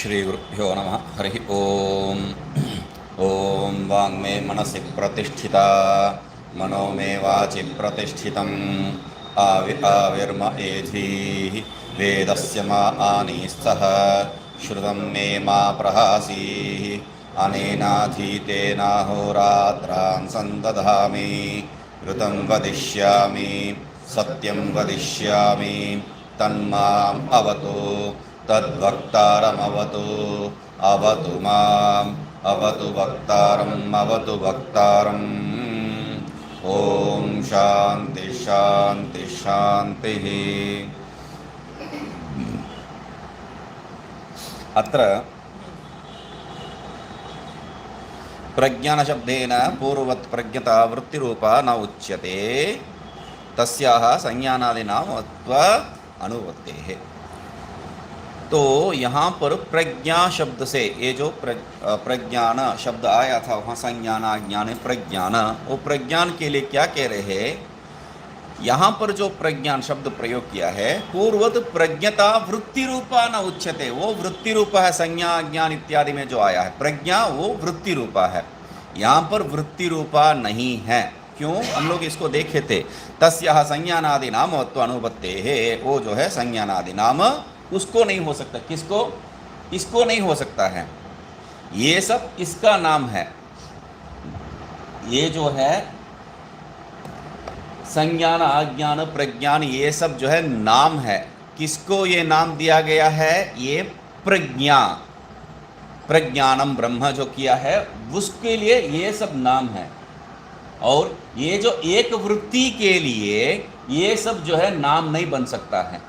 श्रीगुरुभ्यो नमः। हरि ओम। ओम वाङ्मे मनसि प्रतिष्ठिता मनो मे वाचि प्रतिष्ठितम् आविर्म एधीः वेदस्य मा आनीस्तः श्रुतं मे मा प्रहासीः अनेनाधीतेनाहोरात्रान् सन्दधामि ऋतं वदिष्यामि सत्यं वदिष्यामि तन्माम् अवतु तद्वक्तारमवतु अवतु माम् अवतु वक्तारम् अवतु वक्तारम्। ओम शांति शांति शांतिः। अत्र प्रज्ञानशब्देन पूर्ववत् प्रज्ञता वृत्तिरूपा न उच्यते, तस्याः संज्ञानादिनामत्व अनुवृत्तेः। तो यहाँ पर प्रज्ञा शब्द से ये जो प्रज्ञान शब्द आया था, वहाँ संज्ञान ज्ञान प्रज्ञान, वो प्रज्ञान के लिए क्या कह रहे हैं? यहाँ पर जो प्रज्ञान शब्द प्रयोग किया है, पूर्वत प्रज्ञता वृत्ति रूपा न उच्यते, वो वृत्ति रूपा है। संज्ञा ज्ञान इत्यादि में जो आया है प्रज्ञा, वो वृत्ति रूपा है। यहाँ पर वृत्ति रूपा नहीं है। क्यों? हम लोग इसको देखे थे। तस्याः संज्ञानादि नामत्व अनुपत्ते है, वो जो है संज्ञानादि नाम उसको नहीं हो सकता। किसको? इसको नहीं हो सकता है। ये सब इसका नाम है। ये जो है संज्ञान आज्ञान प्रज्ञान, ये सब जो है नाम है। किसको ये नाम दिया गया है? ये प्रज्ञा, प्रज्ञानम ब्रह्म जो किया है उसके लिए ये सब नाम है। और ये जो एक वृत्ति के लिए ये सब जो है नाम नहीं बन सकता है।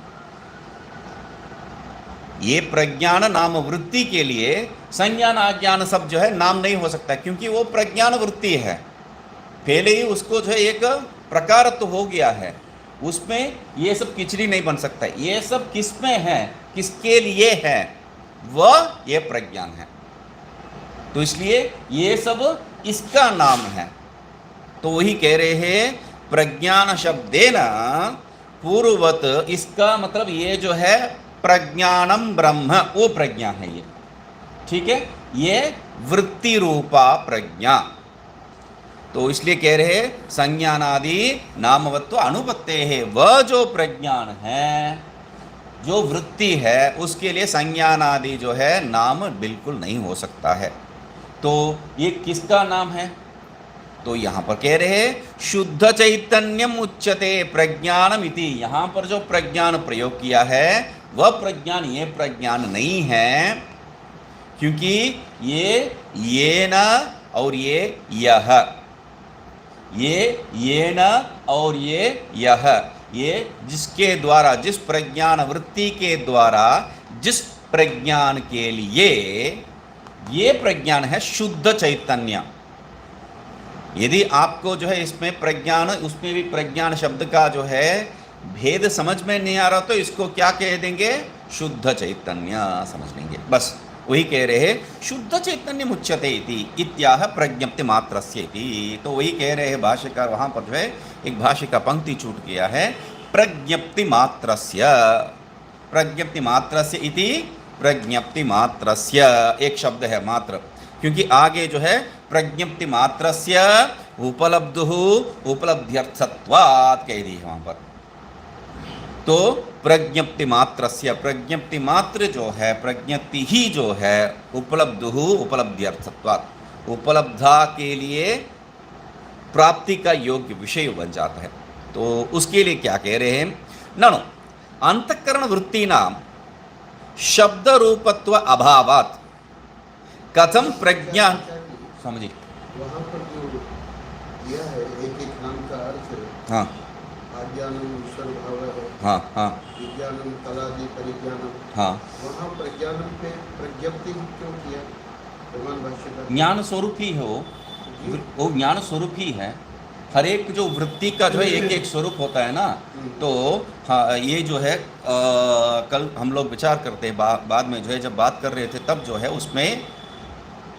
ये प्रज्ञान नाम वृत्ति के लिए संज्ञान आज्ञान सब जो है नाम नहीं हो सकता, क्योंकि वो प्रज्ञान वृत्ति है। पहले ही उसको जो है एक प्रकारत्व हो गया है, उसमें ये सब किचड़ी नहीं बन सकता। ये सब किसमें है, किसके लिए है? वह ये प्रज्ञान है। तो इसलिए ये सब इसका नाम है। तो वही कह रहे हैं प्रज्ञान शब्देन पूर्ववत, इसका मतलब ये जो है प्रज्ञानम ब्रह्म, वो प्रज्ञा है ये। ठीक है, ये वृत्ति रूपा प्रज्ञा। तो इसलिए कह रहे संज्ञानादि नामवत्व अनुपत्ते है। वह जो प्रज्ञान है, जो वृत्ति है, उसके लिए संज्ञानादि जो है नाम बिल्कुल नहीं हो सकता है। तो ये किसका नाम है? तो यहाँ पर कह रहे शुद्ध चैतन्यम उच्यते प्रज्ञानम इति। यहाँ पर जो प्रज्ञान प्रयोग किया है वह प्रज्ञान ये प्रज्ञान नहीं है, क्योंकि ये न और ये यह, ये न और ये जिसके द्वारा, जिस प्रज्ञान वृत्ति के द्वारा, जिस प्रज्ञान के लिए ये प्रज्ञान है शुद्ध चैतन्य। यदि आपको जो है इसमें प्रज्ञान, उसमें भी प्रज्ञान शब्द का जो है भेद समझ में नहीं आ रहा, तो इसको क्या कह देंगे? शुद्ध चैतन्य समझ लेंगे। बस वही कह रहे शुद्ध चैतन्य मुच्यते इति इत्याह प्रज्ञप्ति मात्रस्य इति। तो वही कह रहे हैं भाष्यकार, वहाँ पर जो है एक भाष्य का पंक्ति छूट गया है, प्रज्ञप्ति मात्रस्य, प्रज्ञप्ति मात्रस्य इति, प्रज्ञप्ति मात्रस्य एक शब्द है मात्र, क्योंकि आगे जो है प्रज्ञप्ति मात्रस्य उपलब्धुः उपलब्ध्यर्थत्वात् कह दी है वहाँ पर। तो प्रज्ञप्ति मात्रस्य, प्रज्ञप्ति मात्र जो है, प्रज्ञप्ति ही जो है, उपलब्धुः उपलब्ध्यर्थत्वात्, उपलब्धा के लिए प्राप्ति का योग्य विषय बन जाता है। तो उसके लिए क्या कह रहे हैं? ननु अंतःकरण वृत्तीनां शब्द रूपत्व अभावात् कथम प्रज्ञान, समझिए वहाँ पर जो दिया है एक एक नाम का अर्थ है। हाँ, आज्ञानम ईश्वर भाव है। हाँ हाँ, विज्ञानम तलादि परिज्ञानम। हाँ, वहाँ प्रज्ञानम पे प्रज्ञप्ति क्यों किया? भगवान भाष्यकार ज्ञान स्वरूप ही हो, वो ज्ञान स्वरूप ही है। हर एक जो वृत्ति का जो है एक एक स्वरूप होता है ना। तो हाँ, ये जो है कल हम लोग विचार करते हैं, बाद में जो है जब बात कर रहे थे तब जो है उसमें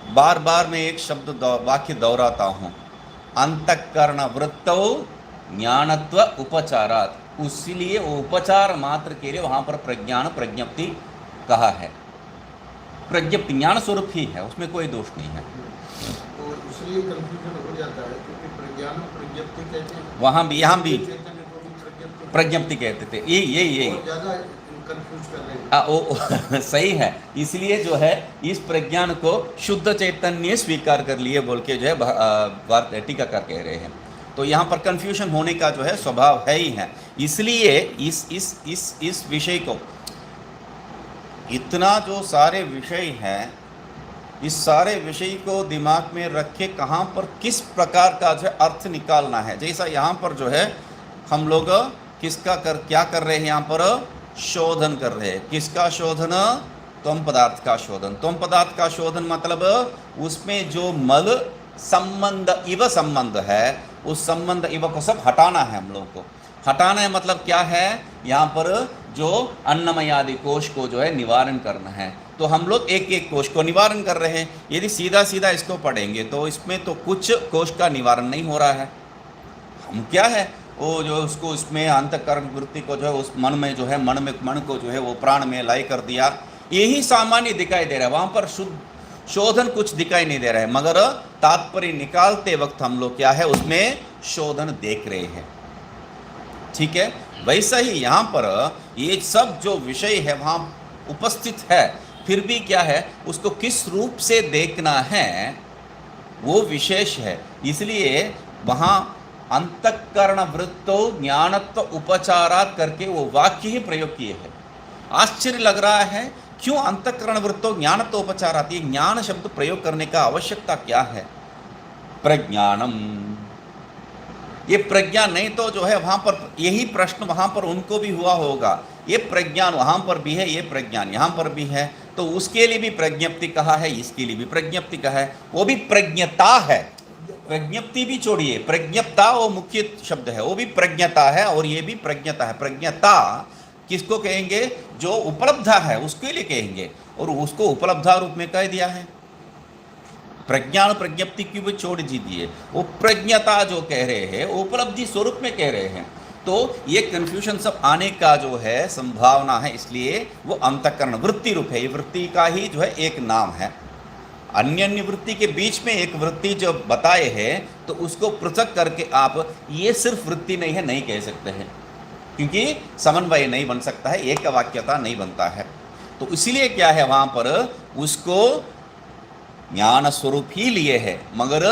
बार बार मैं एक शब्द वाक्य दोहराता हूँ, अंतःकरण वृत्तौ ज्ञानत्व उपचारात्। उसलिए उपचार मात्र के लिए वहाँ पर प्रज्ञान प्रज्ञप्ति कहा है। प्रज्ञप्ति ज्ञान स्वरूप ही है, उसमें कोई दोष नहीं है। तो इसलिए कंफ्यूजन हो जाता है क्योंकि प्रज्ञान प्रज्ञप्ति कहते हैं, वहाँ भी यहाँ भी चैतन्य को भी प्रज्ञप्ति कहते थे, यही बहुत ज़्यादा कंफ्यूज कर रहे हैं। ओ सही है, इसलिए जो है इस प्रज्ञान को शुद्ध चैतन्य स्वीकार कर लिए बोल के जो है टीकाकार कह रहे हैं। तो यहाँ पर कंफ्यूजन होने का जो है स्वभाव है ही है, इसलिए इस विषय को, इतना जो सारे विषय हैं, इस सारे विषय को दिमाग में रख के कहाँ पर किस प्रकार का जो है अर्थ निकालना है। जैसा यहाँ पर जो है हम लोग क्या कर रहे हैं, यहाँ पर शोधन कर रहे हैं। किसका शोधन? त्वम पदार्थ का शोधन। त्वम पदार्थ का शोधन मतलब उसमें जो मल संबंध इव संबंध है, उस संबंध इव को सब हटाना है हम लोगों को। हटाना है मतलब क्या है, यहाँ पर जो अन्नमय आदि कोश को जो है निवारण करना है। तो हम लोग एक एक कोश को निवारण कर रहे हैं। यदि सीधा सीधा इसको पढ़ेंगे तो इसमें तो कुछ कोश का निवारण नहीं हो रहा है। हम क्या है वो जो उसको इसमें अंतःकरण वृत्ति को जो है उस मन में जो है मन को जो है वो प्राण में लय कर दिया, यही सामान्य दिखाई दे रहा है। वहाँ पर शुद्ध शोधन कुछ दिखाई नहीं दे रहा है, मगर तात्पर्य निकालते वक्त हम लोग क्या है उसमें शोधन देख रहे हैं। ठीक है, वैसा ही यहाँ पर ये सब जो विषय है वहाँ उपस्थित है, फिर भी क्या है उसको किस रूप से देखना है वो विशेष है। इसलिए वहाँ अंतःकरण वृत्तो ज्ञानत्व उपचारात करके वो वाक्य ही प्रयोग किए हैं। आश्चर्य लग रहा है क्यों अंतःकरण वृत्तो ज्ञानत्व उपचारात, ये ज्ञान शब्द प्रयोग करने का आवश्यकता क्या है? प्रज्ञानम, ये प्रज्ञान नहीं तो जो है वहाँ पर यही प्रश्न वहाँ पर उनको भी हुआ होगा। ये प्रज्ञान वहाँ पर भी है, ये प्रज्ञान यहाँ पर भी है, तो उसके लिए भी प्रज्ञप्ति कहा है, इसके लिए भी प्रज्ञप्ति कहा है। वो भी प्रज्ञता है, प्रज्ञप्ति भी छोड़िए, प्रज्ञप्ता वो मुख्य शब्द है, वो भी प्रज्ञता है और ये भी प्रज्ञता है। प्रज्ञता किसको कहेंगे? जो उपलब्ध है उसके लिए कहेंगे, और उसको उपलब्धा रूप में कह दिया है। प्रज्ञान प्रज्ञप्ति की भी छोड़ दीजिए, वो प्रज्ञता जो कह रहे हैं वो उपलब्धि स्वरूप में कह रहे हैं। तो ये कंफ्यूजन सब आने का जो है संभावना है, इसलिए वो अंतःकरण वृत्ति रूप है। ये वृत्ति का ही जो है एक नाम है। अन्य अन्य वृत्ति के बीच में एक वृत्ति जो बताए हैं तो उसको पृथक करके आप ये सिर्फ वृत्ति नहीं है नहीं कह सकते हैं, क्योंकि समन्वय नहीं बन सकता है, एक वाक्यता नहीं बनता है। तो इसीलिए क्या है वहाँ पर उसको ज्ञान स्वरूप ही लिए है, मगर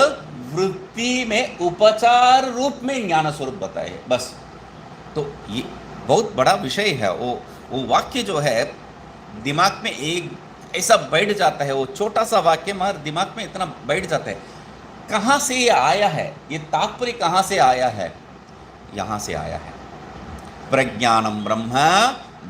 वृत्ति में उपचार रूप में ज्ञान स्वरूप बताए है बस। तो ये बहुत बड़ा विषय है। वो वाक्य जो है दिमाग में एक ऐसा बैठ जाता है, वो छोटा सा वाक्य मगर दिमाग में इतना बैठ जाता है। कहाँ से ये आया है, ये तात्पर्य कहाँ से आया है? यहाँ से आया है। प्रज्ञानम ब्रह्म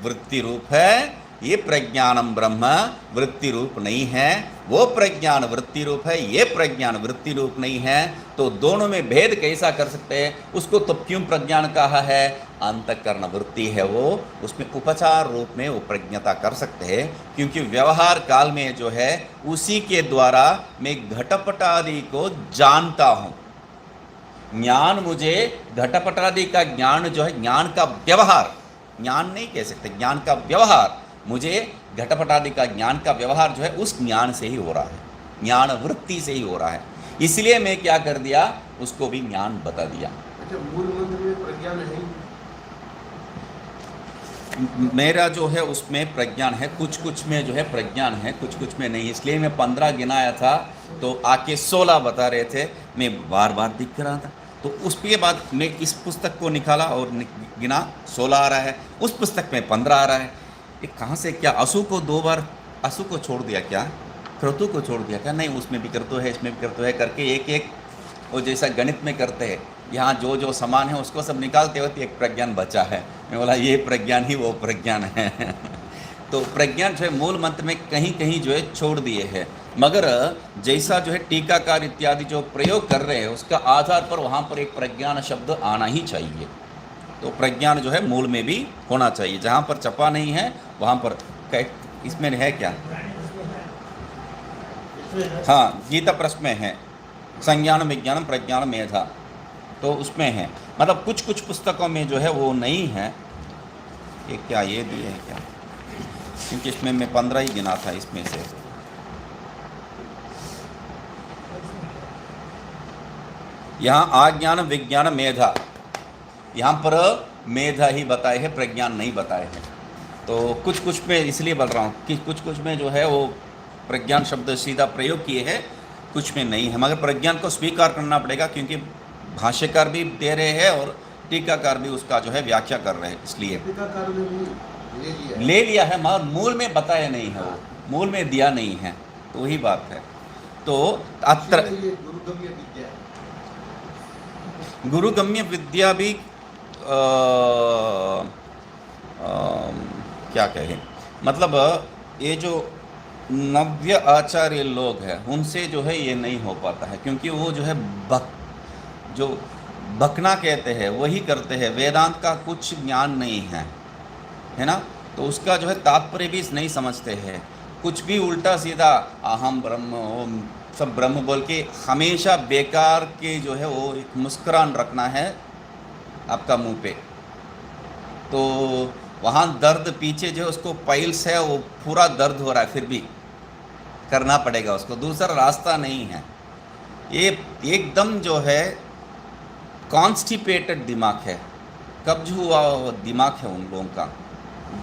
वृत्ति रूप है, ये प्रज्ञानम ब्रह्म वृत्ति रूप नहीं है। वो प्रज्ञान वृत्ति रूप है, ये प्रज्ञान वृत्ति रूप नहीं है। तो दोनों में भेद कैसा कर सकते हैं? उसको तो क्यों प्रज्ञान कहा है? अंतःकरण वृत्ति है वो, उसमें उपचार रूप में वो प्रज्ञता कर सकते हैं, क्योंकि व्यवहार काल में जो है उसी के द्वारा मैं घटपट आदि को जानता हूँ। ज्ञान मुझे घटपट आदि का ज्ञान जो है, ज्ञान का व्यवहार, ज्ञान नहीं कह सकते, ज्ञान का व्यवहार, मुझे घटपट आदि का ज्ञान का व्यवहार जो है उस ज्ञान से ही हो रहा है, ज्ञान वृत्ति से ही हो रहा है। इसलिए मैं क्या कर दिया, उसको भी ज्ञान बता दिया। अच्छा, मूल मंत्र में प्रज्ञान है? मेरा जो है उसमें प्रज्ञान है, कुछ कुछ में जो है प्रज्ञान है, कुछ कुछ में नहीं। इसलिए मैं 15 गिनाया था तो आके 16 बता रहे थे, मैं बार बार दिख रहा था। तो उसके बाद मैं इस पुस्तक को निकाला और गिना 16 आ रहा है, उस पुस्तक में 15 आ रहा है। ये कहाँ से? क्या असु को 2 बार असु को छोड़ दिया क्या? क्रतु को छोड़ दिया क्या? नहीं, उसमें भी क्रतु है, इसमें भी क्रतु है करके एक एक वो जैसा गणित में करते हैं, यहाँ जो जो समान है उसको सब निकालते वक्त एक प्रज्ञान बचा है। मैं बोला ये प्रज्ञान ही वो प्रज्ञान है। तो प्रज्ञान जो है मूल मंत्र में कहीं कहीं जो है छोड़ दिए हैं, मगर जैसा जो है टीकाकार इत्यादि जो प्रयोग कर रहे हैं उसका आधार पर वहाँ पर एक प्रज्ञान शब्द आना ही चाहिए। तो प्रज्ञान जो है मूल में भी होना चाहिए, जहाँ पर चपा नहीं है वहाँ पर। इसमें है क्या? हाँ, गीता प्रश्न में है संज्ञान विज्ञान प्रज्ञान मेधा, तो उसमें है। मतलब कुछ कुछ पुस्तकों में जो है वो नहीं है। ये क्या ये दिए है क्या? क्योंकि इसमें मैं 15 ही गिना था इसमें से। यहाँ आज्ञान विज्ञान मेधा, यहाँ पर मेधा ही बताए है, प्रज्ञान नहीं बताए हैं। तो कुछ कुछ में इसलिए बोल रहा हूँ कि कुछ कुछ में जो है वो प्रज्ञान शब्द सीधा प्रयोग किए हैं, कुछ में नहीं है, मगर प्रज्ञान को स्वीकार करना पड़ेगा क्योंकि भाष्यकार भी दे रहे हैं और टीकाकार भी उसका जो है व्याख्या कर रहे हैं, इसलिए टीकाकार ने भी ले लिया है, मगर मूल में बताया नहीं है, वो मूल में दिया नहीं है, तो वही बात है। तो अत्र ये गुरुगम्य विद्या है। गुरुगम्य विद्या भी क्या कहें, मतलब ये जो नव्य आचार्य लोग हैं उनसे जो है ये नहीं हो पाता है, क्योंकि वो जो है जो बकना कहते हैं वही करते हैं, वेदांत का कुछ ज्ञान नहीं है ना, तो उसका जो है तात्पर्य भी नहीं समझते हैं, कुछ भी उल्टा सीधा अहम ब्रह्म ओम सब ब्रह्म बोल के हमेशा बेकार के जो है वो एक मुस्कुरान रखना है आपका मुंह पे, तो वहाँ दर्द पीछे जो है उसको पाइल्स है, वो पूरा दर्द हो रहा है, फिर भी करना पड़ेगा उसको, दूसरा रास्ता नहीं है। ये एकदम जो है कॉन्स्टिपेटेड दिमाग है, कब्ज हुआ दिमाग है उन लोगों का,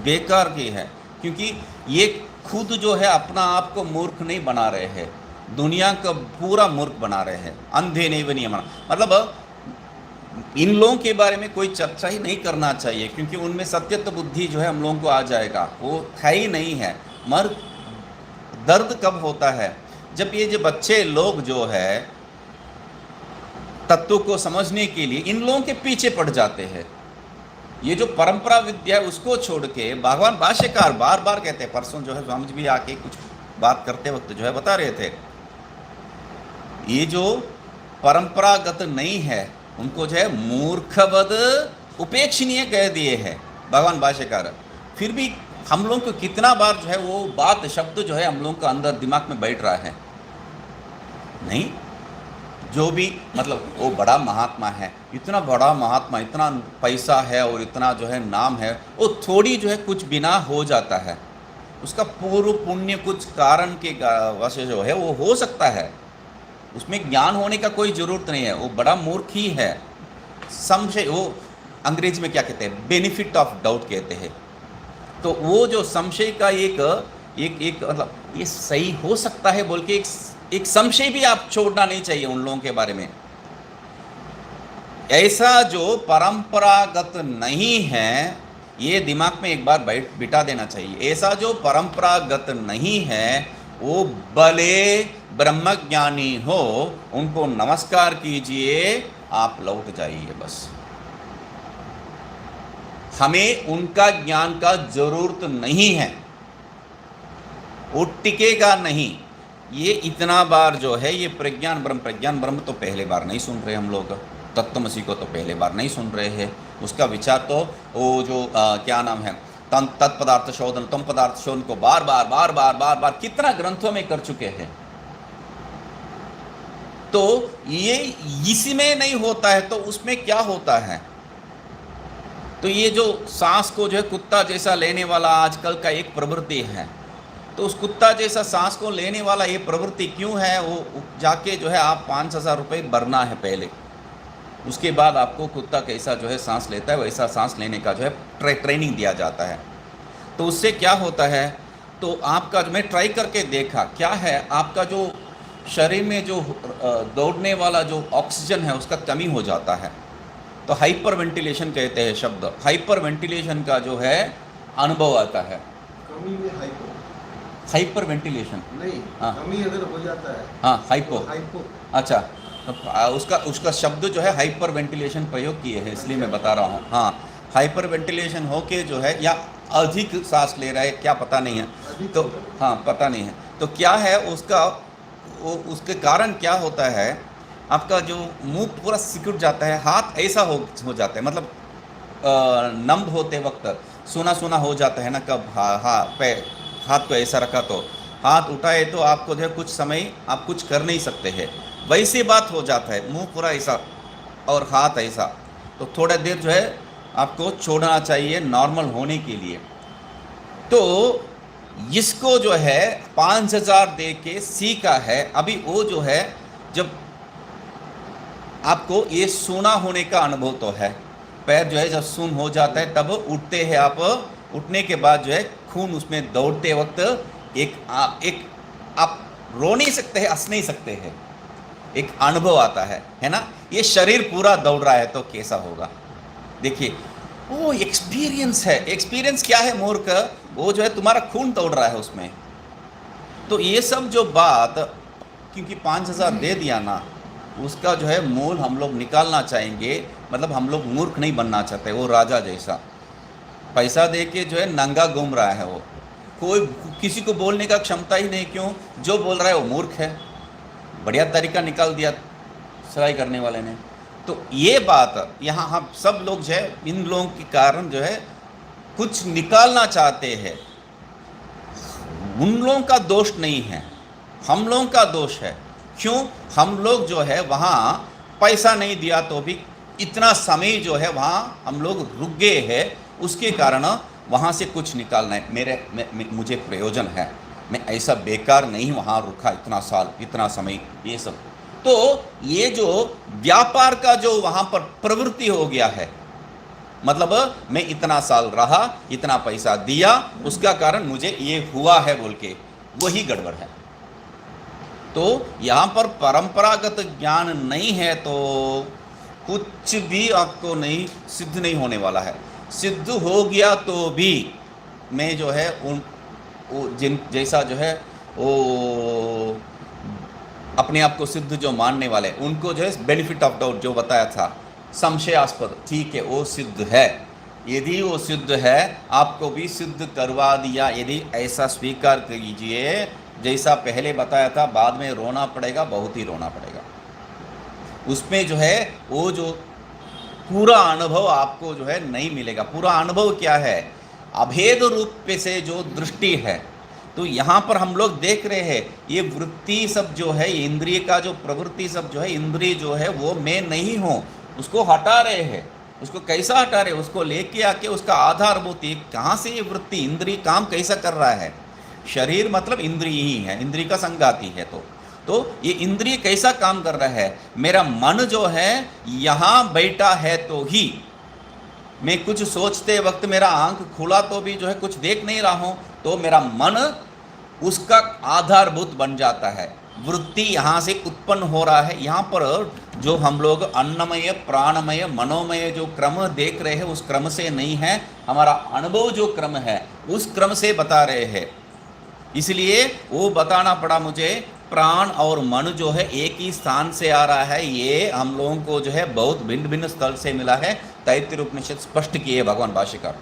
बेकार की है, क्योंकि ये खुद जो है अपना आप को मूर्ख नहीं बना रहे हैं, दुनिया का पूरा मूर्ख बना रहे हैं, अंधे नहीं बनिए मना, मतलब इन लोगों के बारे में कोई चर्चा ही नहीं करना चाहिए, क्योंकि उनमें सत्यत्व बुद्धि जो है हम लोगों को आ जाएगा, वो है ही नहीं है। मगर दर्द कब होता है, जब ये जो बच्चे लोग जो है तत्व को समझने के लिए इन लोगों के पीछे पड़ जाते हैं, ये जो परंपरा विद्या है उसको छोड़ के, भगवान भाष्यकार बार बार कहते हैं, परसों जो है स्वामी जी भी आके कुछ बात करते वक्त जो है बता रहे थे, ये जो परंपरागत नहीं है उनको जो है मूर्खवद उपेक्षणीय कह दिए हैं भगवान भाष्यकार। फिर भी हम लोगों को कितना बार जो है वो बात शब्द जो है हम लोगों का अंदर दिमाग में बैठ रहा है, नहीं, जो भी मतलब वो बड़ा महात्मा है, इतना बड़ा महात्मा, इतना पैसा है और इतना जो है नाम है, वो थोड़ी जो है कुछ बिना हो जाता है, उसका पूर्व पुण्य कुछ कारण के वजह जो है वो हो सकता है, उसमें ज्ञान होने का कोई ज़रूरत नहीं है, वो बड़ा मूर्ख ही है, संशय, वो अंग्रेजी में क्या कहते हैं, बेनिफिट ऑफ डाउट कहते हैं, तो वो जो संशय का एक मतलब ये सही हो सकता है बोल के एक संशय भी आप छोड़ना नहीं चाहिए उन लोगों के बारे में। ऐसा जो परंपरागत नहीं है ये दिमाग में एक बार बिठा देना चाहिए, ऐसा जो परंपरागत नहीं है वो भले ब्रह्मज्ञानी हो, उनको नमस्कार कीजिए, आप लौट जाइए, बस हमें उनका ज्ञान का जरूरत नहीं है, वो टिकेगा नहीं। ये इतना बार जो है ये प्रज्ञान ब्रह्म तो पहले बार नहीं सुन रहे हम लोग, तत्त्वमसी को तो पहले बार नहीं सुन रहे हैं, उसका विचार तो वो जो क्या नाम है तत्पदार्थ शोधन, तम पदार्थ शोधन को बार बार कितना ग्रंथों में कर चुके हैं, तो ये इसी में नहीं होता है तो उसमें क्या होता है। तो ये जो सांस को जो है कुत्ता जैसा लेने वाला आजकल का एक प्रवृत्ति है, तो उस कुत्ता जैसा सांस को लेने वाला ये प्रवृत्ति क्यों है, वो जाके जो है आप 5,000 रुपये भरना है पहले, उसके बाद आपको कुत्ता कैसा जो है सांस लेता है वैसा सांस लेने का जो है ट्रेनिंग दिया जाता है। तो उससे क्या होता है, तो आपका मैं ट्राई करके देखा क्या है, आपका जो शरीर में जो दौड़ने वाला जो ऑक्सीजन है उसका कमी हो जाता है, तो हाइपर वेंटिलेशन कहते हैं शब्द, हाइपर वेंटिलेशन का जो है अनुभव आता है। कमी में हाइपर वेंटिलेशन नहीं, हाँ, कमी अगर हो जाता है हाँ हाइपो, तो हाइपो, अच्छा, तो उसका शब्द जो है हाइपर वेंटिलेशन प्रयोग किए हैं, इसलिए मैं बता रहा हूँ। हाँ, हाइपर वेंटिलेशन होके जो है या अधिक सांस ले रहा है क्या पता नहीं है, तो हाँ पता नहीं है, तो क्या है उसके कारण क्या होता है, आपका जो मुंह पूरा सिकुड़ जाता है, हाथ ऐसा हो जाता है, मतलब नम होते वक्त सूना हो जाता है ना, कब हाथ को ऐसा रखा तो हाथ उठाए तो आपको जो है कुछ समय आप कुछ कर नहीं सकते हैं, वैसी बात हो जाता है, मुंह पूरा ऐसा और हाथ ऐसा, तो थोड़ा देर जो है आपको छोड़ना चाहिए नॉर्मल होने के लिए। तो इसको जो है 5,000 दे के सीखा है, अभी वो जो है जब आपको ये सूना होने का अनुभव तो है। पैर जो है जब सुन हो जाता है तब उठते हैं आप, उठने के बाद जो है खून उसमें दौड़ते वक्त एक आप रो नहीं सकते हैं, हंस नहीं सकते हैं, एक अनुभव आता है ना। ये शरीर पूरा दौड़ रहा है तो कैसा होगा, देखिए वो एक्सपीरियंस है। एक्सपीरियंस क्या है मूर्ख, वो जो है तुम्हारा खून दौड़ रहा है उसमें। तो ये सब जो बात, क्योंकि 5,000 दे दिया ना, उसका जो है मूल हम लोग निकालना चाहेंगे। मतलब हम लोग मूर्ख नहीं बनना चाहते, वो राजा जैसा पैसा दे के जो है नंगा घूम रहा है, वो कोई किसी को बोलने का क्षमता ही नहीं। क्यों? जो बोल रहा है वो मूर्ख है। बढ़िया तरीका निकाल दिया सराई करने वाले ने। तो ये बात यहाँ हम सब लोग जो है इन लोगों के कारण जो है कुछ निकालना चाहते हैं। उन लोगों का दोष नहीं है, हम लोगों का दोष है। क्यों? हम लोग जो है वहाँ पैसा नहीं दिया तो भी इतना समय जो है वहाँ हम लोग रुक गए हैं, उसके कारण वहाँ से कुछ निकालना है। मुझे प्रयोजन है, मैं ऐसा बेकार नहीं वहाँ रुका इतना साल इतना समय, ये सब। तो ये जो व्यापार का जो वहाँ पर प्रवृत्ति हो गया है, मतलब मैं इतना साल रहा, इतना पैसा दिया, उसका कारण मुझे ये हुआ है बोल के, वही गड़बड़ है। तो यहाँ पर परंपरागत ज्ञान नहीं है तो कुछ भी आपको नहीं सिद्ध नहीं होने वाला है। सिद्ध हो गया तो भी मैं जो है जिन जैसा जो है वो अपने आप को सिद्ध जो मानने वाले उनको जो है बेनिफिट ऑफ डाउट जो बताया था, संशयास्पद, ठीक है वो सिद्ध है। यदि वो सिद्ध है आपको भी सिद्ध करवा दिया, यदि ऐसा स्वीकार कीजिए। जैसा पहले बताया था, बाद में रोना पड़ेगा, बहुत ही रोना पड़ेगा। उसमें जो है वो जो पूरा अनुभव आपको जो है नहीं मिलेगा। पूरा अनुभव क्या है? अभेद रूप से जो दृष्टि है। तो यहाँ पर हम लोग देख रहे हैं ये वृत्ति सब जो है, इंद्रिय का जो प्रवृत्ति सब जो है, इंद्रिय जो है वो मैं नहीं हूँ, उसको हटा रहे हैं। उसको कैसा हटा रहे? उसको लेके आके उसका आधारभूत कहाँ से ये वृत्ति इंद्रिय काम कैसा कर रहा है? शरीर मतलब इंद्रिय ही है, इंद्रिय का संगाती है। तो ये इंद्रिय कैसा काम कर रहा है? मेरा मन जो है यहाँ बैठा है तो ही मैं कुछ सोचते वक्त मेरा आंख खुला तो भी जो है कुछ देख नहीं रहा हूँ, तो मेरा मन उसका आधारभूत बन जाता है। वृत्ति यहाँ से उत्पन्न हो रहा है। यहाँ पर जो हम लोग अन्नमय प्राणमय मनोमय जो क्रम देख रहे हैं उस क्रम से नहीं है, हमारा अनुभव जो क्रम है उस क्रम से बता रहे हैं। इसलिए वो बताना पड़ा मुझे। प्राण और मन जो है एक ही स्थान से आ रहा है, ये हम लोगों को जो है बहुत भिन्न भिन्न स्थल से मिला है। तैत्तिरीय उपनिषद स्पष्ट किए भगवान भाष्यकार।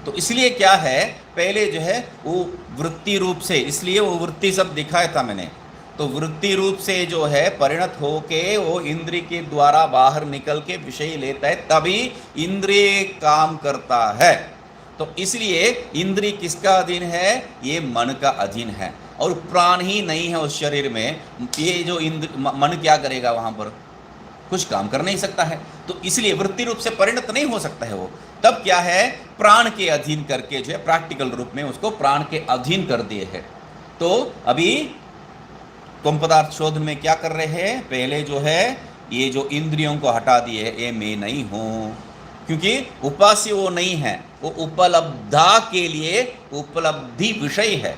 तो इसलिए क्या है, पहले जो है वो वृत्ति रूप से, इसलिए वो वृत्ति सब दिखाया था मैंने। तो वृत्ति रूप से जो है परिणत होके वो इंद्रिय के द्वारा बाहर निकल के विषय लेता है, तभी इंद्रिय काम करता है। तो इसलिए इंद्रिय किसका अधीन है? ये मन का अधीन है। और प्राण ही नहीं है उस शरीर में, ये जो मन क्या करेगा? वहाँ पर कुछ काम कर नहीं सकता है। तो इसलिए वृत्ति रूप से परिणत नहीं हो सकता है वो। तब क्या है? प्राण के अधीन करके जो है प्रैक्टिकल रूप में उसको प्राण के अधीन कर दिए है। तो अभी तुम पदार्थ शोधन में क्या कर रहे हैं? पहले जो है ये जो इंद्रियों को हटा दिए, ये मैं नहीं हूँ, क्योंकि उपास्य वो नहीं है, वो उपलब्धा के लिए उपलब्धि विषय है,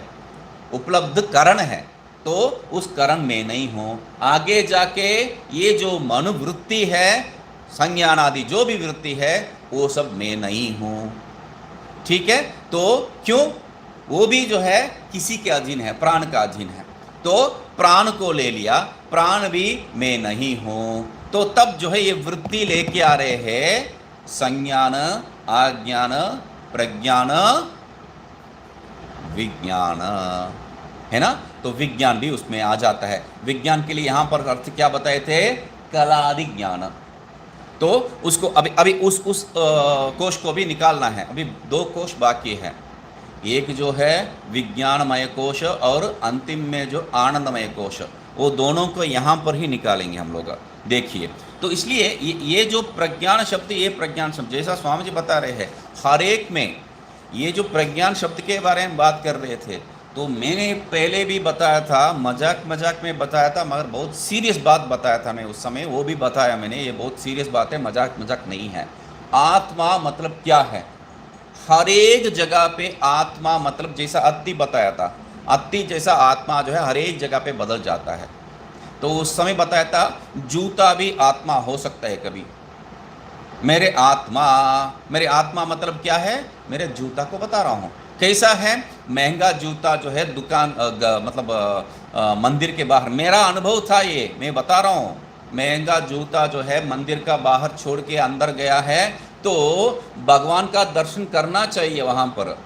उपलब्ध करण है। तो उस करण में नहीं हूँ। आगे जाके ये जो मनोवृत्ति है, संज्ञान आदि जो भी वृत्ति है, वो सब मैं नहीं हूँ। ठीक है? तो क्यों? वो भी जो है किसी के अधीन है, प्राण का अधीन है। तो प्राण को ले लिया, प्राण भी मैं नहीं हूँ। तो तब जो है ये वृत्ति लेके आ रहे हैं संज्ञान, आज्ञान, प्रज्ञान, विज्ञान, है ना? तो विज्ञान भी उसमें आ जाता है। विज्ञान के लिए यहाँ पर अर्थ क्या बताए थे? कलादि ज्ञान। तो उसको अभी उस कोश को भी निकालना है। अभी 2 कोश बाकी है। एक जो है विज्ञानमय कोश और अंतिम में जो आनंदमय कोश, वो दोनों को यहाँ पर ही निकालेंगे हम लोग। देखिए, तो इसलिए ये जो प्रज्ञान शब्द, ये प्रज्ञान शब्द जैसा स्वामी जी बता रहे हैं, हर एक में ये जो प्रज्ञान शब्द के बारे में बात कर रहे थे, तो मैंने पहले भी बताया था, मजाक मजाक में बताया था, मगर बहुत सीरियस बात बताया था मैं उस समय, वो भी बताया मैंने, ये बहुत सीरियस बात है, मजाक मजाक नहीं है। आत्मा मतलब क्या है? हर एक जगह पे आत्मा मतलब, जैसा अत्ति बताया था, अत्ति जैसा आत्मा जो है हर एक जगह पे बदल जाता है। तो उस समय बताया था जूता भी आत्मा हो सकता है कभी। मेरे आत्मा मतलब क्या है? मेरे जूता को बता रहा हूँ कैसा है। महंगा जूता जो है दुकान मतलब मंदिर के बाहर, मेरा अनुभव था ये, मैं बता रहा हूँ। महंगा जूता जो है मंदिर का बाहर छोड़ के अंदर गया है, तो भगवान का दर्शन करना चाहिए वहाँ पर,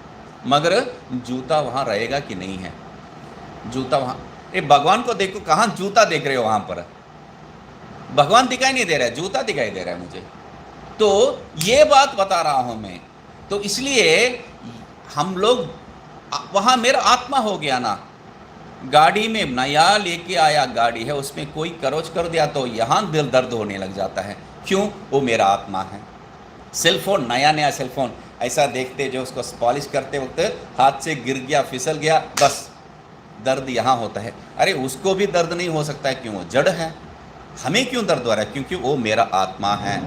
मगर जूता वहाँ रहेगा कि नहीं है? जूता वहाँ, ये भगवान को देखो, कहाँ जूता देख रहे हो? वहाँ पर भगवान दिखाई नहीं दे रहा है, जूता दिखाई दे रहा है मुझे। तो ये बात बता रहा हूं मैं। तो इसलिए हम लोग, वहां मेरा आत्मा हो गया ना, गाड़ी में नया लेके आया गाड़ी है, उसमें कोई करोच कर दिया तो यहां दिल दर्द होने लग जाता है। क्यों? वो मेरा आत्मा है। सेलफोन, नया नया सेलफोन ऐसा देखते, जो उसको पॉलिश करते वक्त हाथ से गिर गया, फिसल गया, बस दर्द यहाँ होता है। अरे उसको भी दर्द नहीं हो सकता है, क्यों? वो जड़ है। हमें क्यों दर्द हो रहा है? क्योंकि वो मेरा आत्मा है।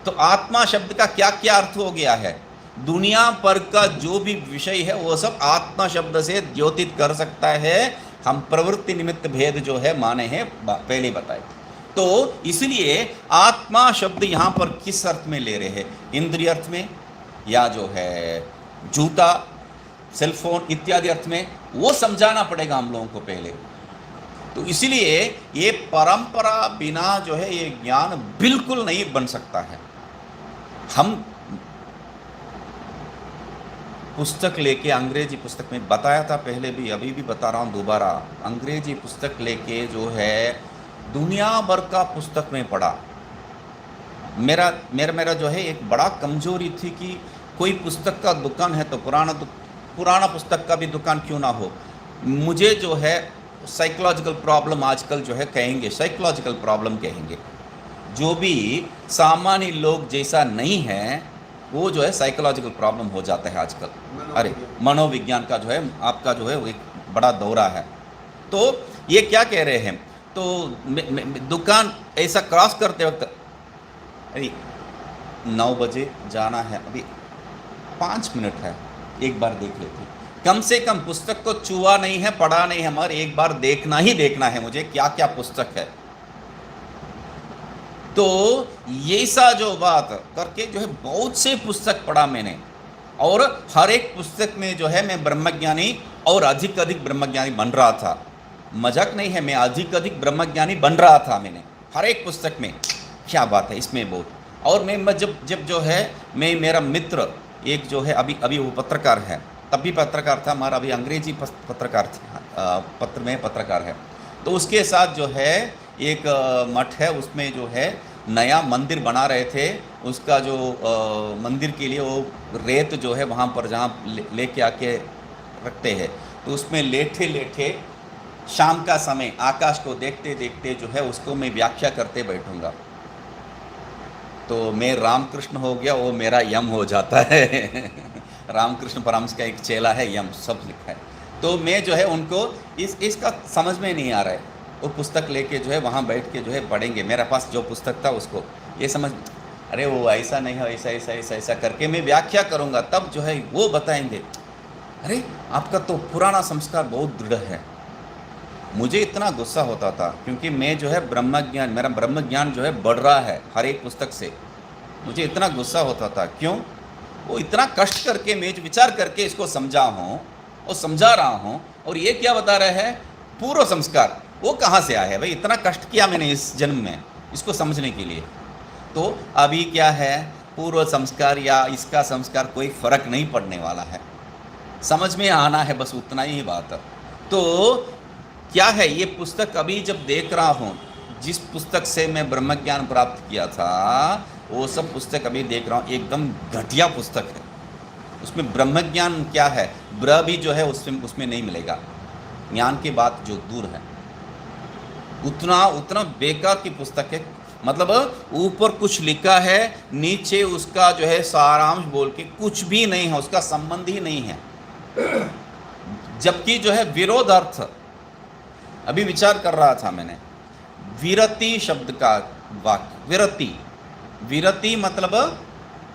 तो आत्मा शब्द का क्या क्या अर्थ हो गया है? दुनिया पर का जो भी विषय है वो सब आत्मा शब्द से द्योतित कर सकता है। हम प्रवृत्ति निमित्त भेद जो है माने हैं, पहले बताए। तो इसलिए आत्मा शब्द यहाँ पर किस अर्थ में ले रहे हैं? इंद्रिय अर्थ में, या जो है जूता, सेलफोन इत्यादि अर्थ में? वो समझाना पड़ेगा हम लोगों को पहले। तो इसलिए ये परंपरा बिना जो है ये ज्ञान बिल्कुल नहीं बन सकता है। हम पुस्तक लेके, अंग्रेजी पुस्तक में बताया था पहले भी, अभी भी बता रहा हूँ दोबारा, अंग्रेजी पुस्तक लेके जो है दुनिया भर का पुस्तक में पढ़ा। मेरा मेरा मेरा जो है एक बड़ा कमजोरी थी कि कोई पुस्तक का दुकान है तो पुराना पुस्तक का भी दुकान क्यों ना हो। मुझे जो है साइकोलॉजिकल प्रॉब्लम आजकल जो है कहेंगे, साइकोलॉजिकल प्रॉब्लम कहेंगे, जो भी सामान्य लोग जैसा नहीं है वो जो है साइकोलॉजिकल प्रॉब्लम हो जाता है आजकल। अरे मनोविज्ञान का जो है आपका जो है एक बड़ा दौरा है। तो ये क्या कह रहे हैं? तो दुकान ऐसा क्रॉस करते वक्त, अरे 9 बजे जाना है, अभी 5 मिनट है, एक बार देख लेते हैं। कम से कम पुस्तक को छुआ नहीं है, पढ़ा नहीं है, मगर एक बार देखना ही देखना है मुझे क्या क्या पुस्तक है। तो ये सा जो बात करके जो है बहुत से पुस्तक पढ़ा मैंने, और हर एक पुस्तक में जो है मैं ब्रह्मज्ञानी और अधिक ब्रह्मज्ञानी बन रहा था। मजाक नहीं है, मैं अधिक ब्रह्मज्ञानी बन रहा था मैंने हर एक पुस्तक में। क्या बात है इसमें बहुत। और मैं जब जो है मैं, मेरा मित्र एक जो है अभी वो पत्रकार है, तब भी पत्रकार था, हमारा अभी अंग्रेजी पत्रकार था, पत्र में पत्रकार है। तो उसके साथ जो है एक मठ है, उसमें जो है नया मंदिर बना रहे थे। उसका जो मंदिर के लिए वो रेत जो है वहाँ पर जहाँ लेके आके रखते हैं, तो उसमें लेटे लेटे शाम का समय आकाश को देखते देखते जो है उसको मैं व्याख्या करते बैठूंगा। तो मैं रामकृष्ण हो गया, वो मेरा यम हो जाता है। रामकृष्ण परमहंस का एक चेला है, यम सब लिखा है। तो मैं जो है उनको इसका समझ में नहीं आ रहा है, वो पुस्तक लेके जो है वहाँ बैठ के जो है पढ़ेंगे। मेरे पास जो पुस्तक था उसको ये समझ, अरे वो ऐसा नहीं है, ऐसा ऐसा ऐसा ऐसा करके मैं व्याख्या करूँगा, तब जो है वो बताएंगे अरे आपका तो पुराना संस्कार बहुत दृढ़ है। मुझे इतना गुस्सा होता था क्योंकि मैं जो है ब्रह्मज्ञान, मेरा ब्रह्मज्ञान जो है बढ़ रहा है हर एक पुस्तक से। मुझे इतना गुस्सा होता था, क्यों? वो इतना कष्ट करके मैं जो विचार करके इसको समझा हूँ और समझा रहा हूँ, और ये क्या बता रहे हैं? पूर्व संस्कार। वो कहाँ से आया है भाई? इतना कष्ट किया मैंने इस जन्म में इसको समझने के लिए। तो अभी क्या है, पूर्व संस्कार या इसका संस्कार कोई फर्क नहीं पड़ने वाला है, समझ में आना है बस, उतना ही बात। तो क्या है ये पुस्तक अभी जब देख रहा हूँ, जिस पुस्तक से मैं ब्रह्मज्ञान प्राप्त किया था वो सब पुस्तक अभी देख रहा हूँ, एकदम घटिया पुस्तक है। उसमें ब्रह्मज्ञान क्या है, ब्र भी जो है उसमें नहीं मिलेगा, ज्ञान की बात जो दूर है, उतना बेकार की पुस्तक है। मतलब ऊपर कुछ लिखा है, नीचे उसका जो है सारांश बोल के कुछ भी नहीं है, उसका संबंध ही नहीं है। जबकि जो है विरोध अर्थ, अभी विचार कर रहा था मैंने, विरति शब्द का वाक्य, विरति, विरति मतलब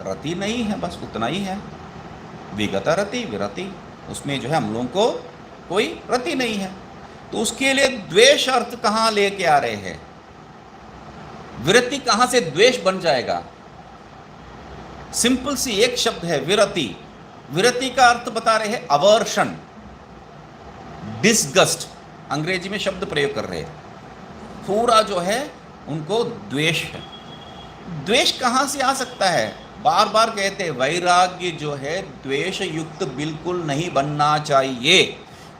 रति नहीं है, बस उतना ही है। विगत रति, विरति, उसमें जो है हम लोगों को कोई रति नहीं है। तो उसके लिए द्वेष अर्थ कहां लेके आ रहे हैं? विरति कहां से द्वेष बन जाएगा? सिंपल सी एक शब्द है विरति। विरति का अर्थ बता रहे हैं अवर्षण, डिसगस्ट, अंग्रेजी में शब्द प्रयोग कर रहे हैं। पूरा जो है उनको द्वेष है। द्वेष कहां से आ सकता है? बार बार कहते हैं वैराग्य जो है द्वेष युक्त बिल्कुल नहीं बनना चाहिए।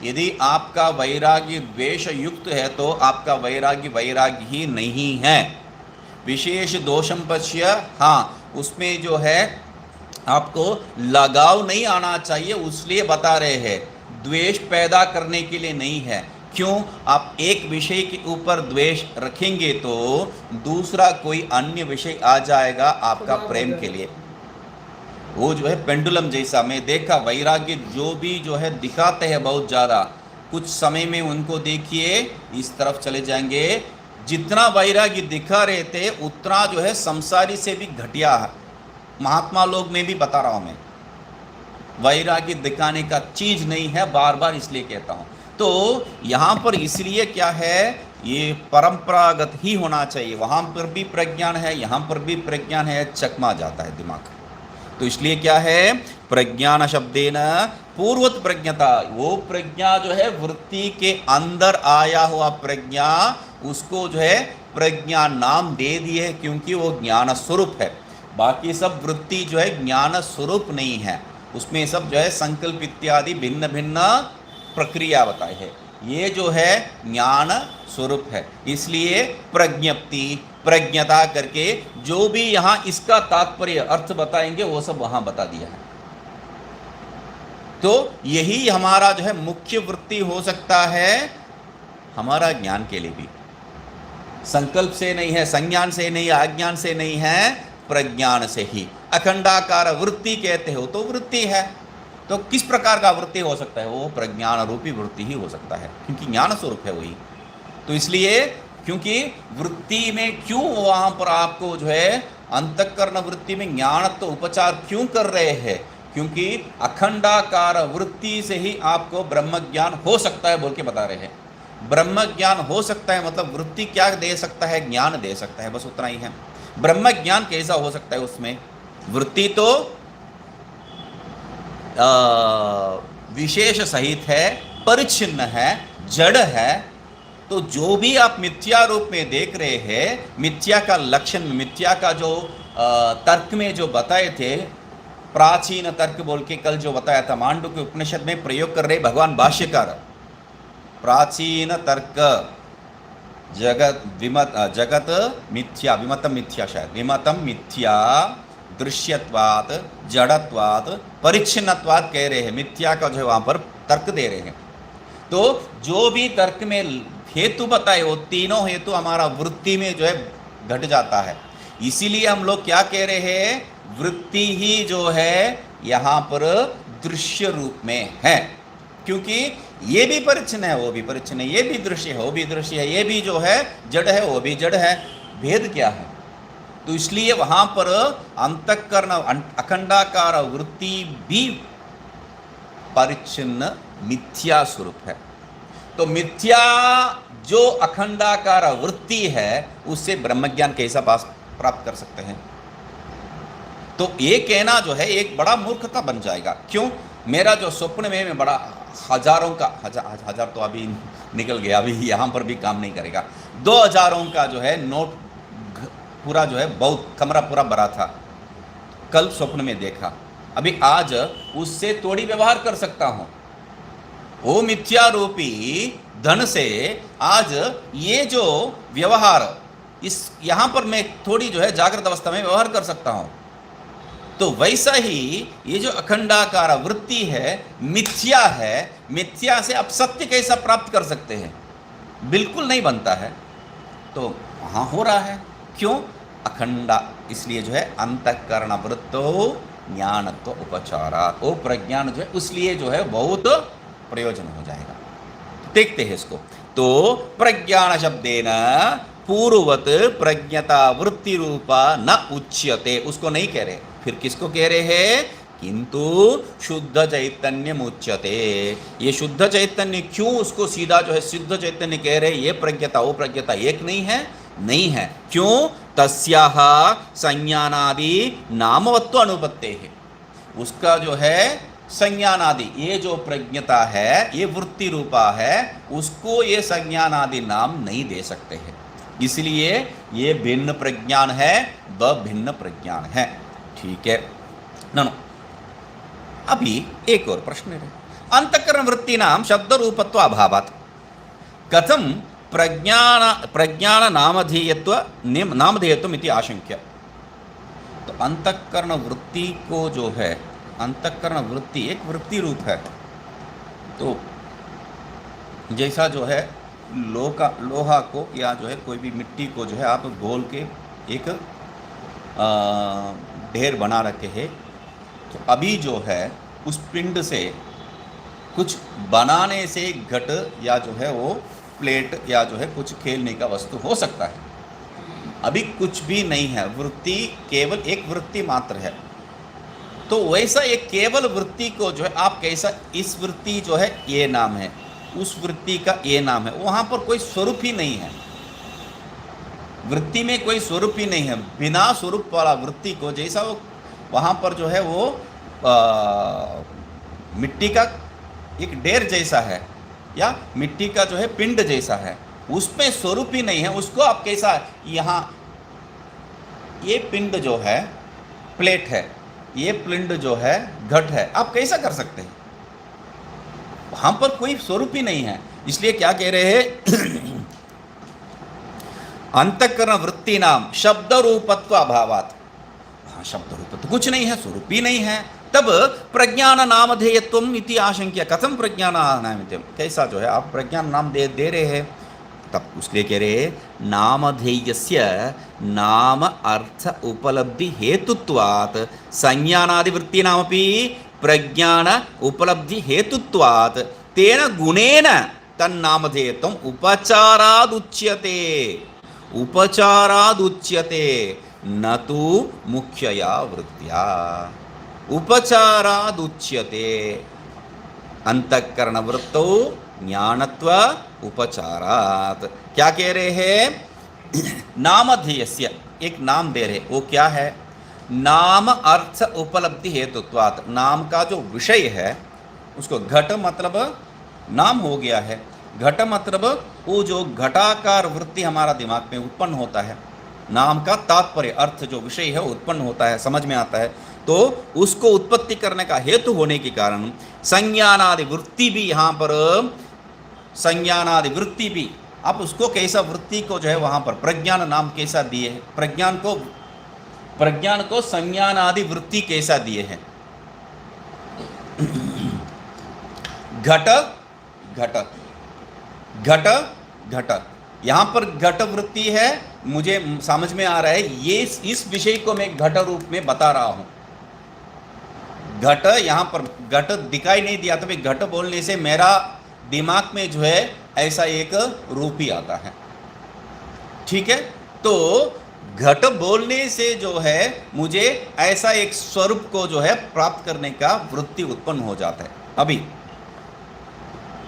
यदि आपका वैराग्य द्वेष युक्त है तो आपका वैराग्य वैराग्य ही नहीं है। विशेष दोषम पश्य, हाँ, उसमें जो है आपको लगाव नहीं आना चाहिए, उसलिए बता रहे हैं। द्वेष पैदा करने के लिए नहीं है। क्यों? आप एक विषय के ऊपर द्वेष रखेंगे तो दूसरा कोई अन्य विषय आ जाएगा आपका प्रेम के लिए। वो जो है पेंडुलम जैसा, मैं देखा वैराग्य जो भी जो है दिखाते हैं बहुत ज़्यादा, कुछ समय में उनको देखिए इस तरफ चले जाएंगे। जितना वैराग्य दिखा रहे थे उतना जो है संसारी से भी घटिया है। महात्मा लोग में भी बता रहा हूँ मैं, वैराग्य दिखाने का चीज नहीं है, बार बार इसलिए कहता हूँ। तो यहाँ पर इसलिए क्या है, ये परंपरागत ही होना चाहिए। वहाँ पर भी प्रज्ञान है, यहाँ पर भी प्रज्ञान है, चकमा जाता है दिमाग। तो इसलिए क्या है, प्रज्ञान शब्देन पूर्वत प्रज्ञता, वो प्रज्ञा जो है वृत्ति के अंदर आया हुआ प्रज्ञा, उसको जो है प्रज्ञा नाम दे दिए है, क्योंकि वो ज्ञान स्वरूप है। बाकी सब वृत्ति जो है ज्ञान स्वरूप नहीं है, उसमें सब जो है संकल्प इत्यादि भिन्न भिन्न प्रक्रिया बताई है। ये जो है ज्ञान स्वरूप है, इसलिए प्रज्ञप्ति, प्रज्ञता करके जो भी यहाँ इसका तात्पर्य अर्थ बताएंगे वो सब वहाँ बता दिया है। तो यही हमारा जो है मुख्य वृत्ति हो सकता है हमारा ज्ञान के लिए भी। संकल्प से नहीं है, संज्ञान से नहीं, अज्ञान से नहीं है, प्रज्ञान से ही। अखंडाकार वृत्ति कहते हो तो वृत्ति है, तो किस प्रकार का वृत्ति हो सकता है? वो प्रज्ञान रूपी वृत्ति ही हो सकता है, क्योंकि ज्ञान स्वरूप है वही। तो इसलिए क्योंकि वृत्ति में क्यों वहाँ पर आपको जो है अंतःकरण वृत्ति में ज्ञान तो उपचार क्यों कर रहे हैं? क्योंकि अखंडाकार वृत्ति से ही आपको ब्रह्म ज्ञान हो सकता है बोल के बता रहे हैं। ब्रह्म ज्ञान हो सकता है मतलब वृत्ति क्या दे सकता है? ज्ञान दे सकता है, बस उतना ही है। ब्रह्म ज्ञान कैसा हो सकता है? उसमें वृत्ति तो विशेष सहित है, परिच्छिन्न है, जड़ है। तो जो भी आप मिथ्या रूप में देख रहे हैं, मिथ्या का लक्षण, मिथ्या का जो तर्क में जो बताए थे, प्राचीन तर्क बोल के कल जो बताया था, मांडुक्य उपनिषद में प्रयोग कर रहे भगवान भाष्यकार। प्राचीन तर्क, जगत मिथ्या, विमतम मिथ्या, शायद विमतम मिथ्या, दृश्यत्वात्, जड़त्वात्, परिच्छिन्नत्वात् कह रहे हैं। मिथ्या का जो है वहाँ पर तर्क दे रहे हैं। तो जो भी तर्क में हेतु बताए वो तीनों हेतु हमारा वृत्ति में जो है घट जाता है। इसीलिए हम लोग क्या कह रहे हैं, वृत्ति ही जो है यहाँ पर दृश्य रूप में है, क्योंकि ये भी परिच्छिन्न है, वो भी परिच्छिन्न है, ये भी दृश्य है, वो भी दृश्य है, ये भी जो है जड़ है, वो भी जड़ है। भेद क्या है? तो इसलिए वहाँ पर अंतःकरण अखंडाकार वृत्ति भी परिच्छिन्न मिथ्या स्वरूप है। तो मिथ्या जो अखंडाकार वृत्ति है उससे ब्रह्मज्ञान कैसा प्राप्त कर सकते हैं? तो ये कहना जो है एक बड़ा मूर्खता बन जाएगा। क्यों? मेरा जो स्वप्न में बड़ा हजारों का, हजार तो अभी निकल गया, अभी यहाँ पर भी काम नहीं करेगा, 2000 का जो है नोट पूरा जो है बहुत कमरा पूरा भरा था, कल स्वप्न में देखा। अभी आज उससे थोड़ी व्यवहार कर सकता हूँ। वो मिथ्या रूपी धन से आज ये जो व्यवहार, इस यहाँ पर मैं थोड़ी जो है जागृत अवस्था में व्यवहार कर सकता हूँ। तो वैसा ही ये जो अखंडाकार वृत्ति है मिथ्या है, मिथ्या से आप सत्य कैसा प्राप्त कर सकते हैं? बिल्कुल नहीं बनता है। तो वहाँ हो रहा है, क्यों? अखंडा, इसलिए जो है अंतःकरण वृत्तो ज्ञानत्व उपचारात्, वो प्रज्ञान जो है उसलिए जो है बहुत प्रयोजन हो जाएगा। देखते हैं इसको। तो प्रज्ञान शब्देन पूर्ववत प्रज्ञता वृत्ति रूपा न उच्यते, उसको नहीं कह रहे, फिर किसको कह रहे हैं? किंतु शुद्ध चैतन्य उच्यते। ये शुद्ध चैतन्य क्यों उसको सीधा जो है शुद्ध चैतन्य कह रहे हैं? ये प्रज्ञता वो प्रज्ञता एक नहीं है, नहीं है। क्यों? तस्याह संज्ञानादि नामवत्व अनुपत्ते है, उसका जो है संज्ञान आदि ये जो प्रज्ञता है ये वृत्ति रूपा है, उसको ये संज्ञान आदि नाम नहीं दे सकते हैं, इसलिए ये भिन्न प्रज्ञान है, व भिन्न प्रज्ञान है। ठीक है ननु। अभी एक और प्रश्न है, अंतःकरण वृत्ति नाम शब्द रूपत्व अभावात् कथम प्रज्ञान नामधेयत्व नामधेयत्व इति आशंक्य। तो अंतःकरण वृत्ति को जो है, अंतःकरण वृत्ति एक वृत्ति रूप है। तो जैसा जो है लोहा को या जो है कोई भी मिट्टी को जो है आप घोल के एक ढेर बना रखे हैं, तो अभी जो है उस पिंड से कुछ बनाने से घट या जो है वो प्लेट या जो है कुछ खेलने का वस्तु हो सकता है। अभी कुछ भी नहीं है, वृत्ति केवल एक वृत्ति मात्र है। तो वैसा एक केवल वृत्ति को जो है आप कैसा, इस वृत्ति जो है ये नाम है, उस वृत्ति का ये नाम है, वहाँ पर कोई स्वरूप ही नहीं है, वृत्ति में कोई स्वरूप ही नहीं है। बिना स्वरूप वाला वृत्ति को जैसा वो वहाँ पर जो है वो मिट्टी का एक ढेर जैसा है या मिट्टी का जो है पिंड जैसा है, उसमें स्वरूप ही नहीं है, उसको आप कैसा, यहाँ ये पिंड जो है प्लेट है, ये पिंड जो है घट है, आप कैसा कर सकते हैं? वहाँ पर कोई स्वरूप ही नहीं है। इसलिए क्या कह रहे हैं? अंतःकरण वृत्ति नाम शब्द रूपत्व अभावात्, हाँ शब्द रूपत्व कुछ नहीं है, स्वरूप ही नहीं है, तब प्रज्ञान नामधेयत्वम इति आशंक्य। कथम प्रज्ञान नामधेयत्वम, कैसा जो है आप प्रज्ञान नाम दे रहे हैं, तब उसके कह रहे नामधेयस्य नाम अर्थ उपलब्धि हेतुत्वात् संज्ञानादि वृत्ति नामपि प्रज्ञान उपलब्धि हेतुत्वात् तेन गुणेन तन्नामधेयत्वम उपचारादुच्यते, उपचारादुच्यते न तु मुख्यया वृत्त्या, उपचारादुच्यते। अंतःकरण वृत्तौ ज्ञानत्व उपचारात्। क्या कह रहे हैं? नामधेयस्य एक नाम दे रहे, वो क्या है? नाम अर्थ उपलब्धि हेतुत्वात्, नाम का जो विषय है उसको, घट मतलब नाम हो गया है, घट मतलब वो जो घटाकार वृत्ति हमारा दिमाग में उत्पन्न होता है, नाम का तात्पर्य अर्थ जो विषय है उत्पन्न होता है, समझ में आता है, तो उसको उत्पत्ति करने का हेतु होने के कारण संज्ञानादि वृत्ति भी यहाँ पर, संज्ञानादि वृत्ति भी आप उसको कैसा, वृत्ति को जो है वहाँ पर प्रज्ञान नाम कैसा दिए है, प्रज्ञान को संज्ञानादि वृत्ति कैसा दिए हैं? घट घट घट घट, यहाँ पर घट वृत्ति है, मुझे समझ में आ रहा है, ये इस विषय को मैं घट रूप में बता रहा हूँ। घट यहाँ पर घट दिखाई नहीं दिया, तो भाई घट बोलने से मेरा दिमाग में जो है ऐसा एक रूप ही आता है। ठीक है, तो घट बोलने से जो है मुझे ऐसा एक स्वरूप को जो है प्राप्त करने का वृत्ति उत्पन्न हो जाता है। अभी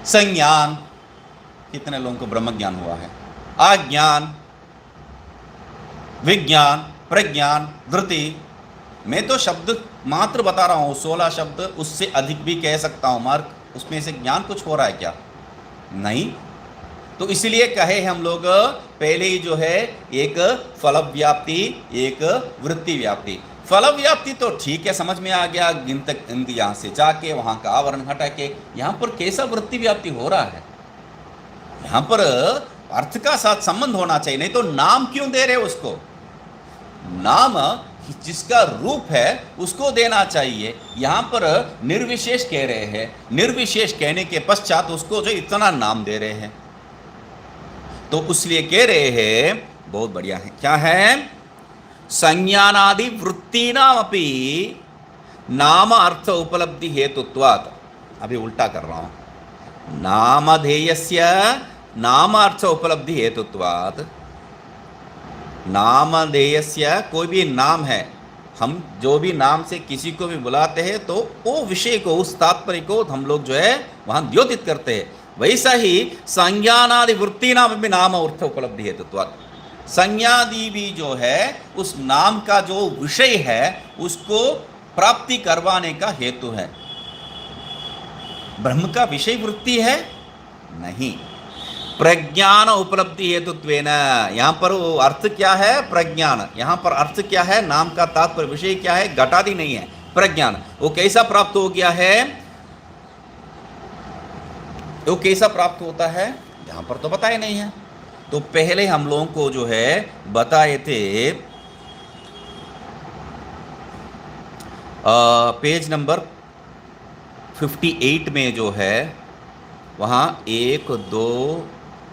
संज्ञान, कितने लोगों को ब्रह्म ज्ञान हुआ है? आज्ञान, विज्ञान, प्रज्ञान, वृत्ति, मैं तो शब्द मात्र बता रहा हूँ, 16 शब्द, उससे अधिक भी कह सकता हूँ। मार्क, उसमें से ज्ञान कुछ हो रहा है क्या? नहीं। तो इसलिए कहे हम लोग पहले ही जो है एक फल व्याप्ति, एक वृत्ति व्याप्ति। फल व्याप्ति तो ठीक है, समझ में आ गया, यहाँ से जाके वहाँ का आवरण हटा के, यहाँ पर कैसा वृत्ति व्याप्ति हो रहा है? यहाँ पर अर्थ का साथ संबंध होना चाहिए, नहीं तो नाम क्यों दे रहे उसको? नाम जिसका रूप है उसको देना चाहिए। यहाँ पर निर्विशेष कह रहे हैं, निर्विशेष कहने के पश्चात उसको जो इतना नाम दे रहे हैं, तो उसलिए कह रहे हैं, बहुत बढ़िया है, क्या है? संज्ञानादि वृत्तीनाम अपि नाम अर्थ उपलब्धि हेतुत्वात्। अभी उल्टा कर रहा हूँ, नामधेयस्य नामार्थ उपलब्धि हेतुत्वात्। नामधेयस्य कोई भी नाम है, हम जो भी नाम से किसी को भी बुलाते हैं तो वो विषय को, उस तात्पर्य को हम लोग जो है वहाँ द्योतित करते हैं। वैसा ही संज्ञानादि वृत्ति नाम भी नाम अर्थ उपलब्धि हेतुत्वात्। संज्ञादि भी जो है उस नाम का जो विषय है उसको प्राप्ति करवाने का हेतु है। ब्रह्म का विषय वृत्ति है नहीं, प्रज्ञान उपलब्धि हेतुत्वेन। यहाँ पर वो अर्थ क्या है? प्रज्ञान। यहाँ पर अर्थ क्या है? नाम का तात्पर्य विषय क्या है? घटादि नहीं है, प्रज्ञान। वो कैसा प्राप्त हो गया है? वो कैसा प्राप्त होता है? यहाँ पर तो बताया नहीं है। तो पहले हम लोगों को जो है बताए थे पेज नंबर 58 में जो है वहाँ 1 2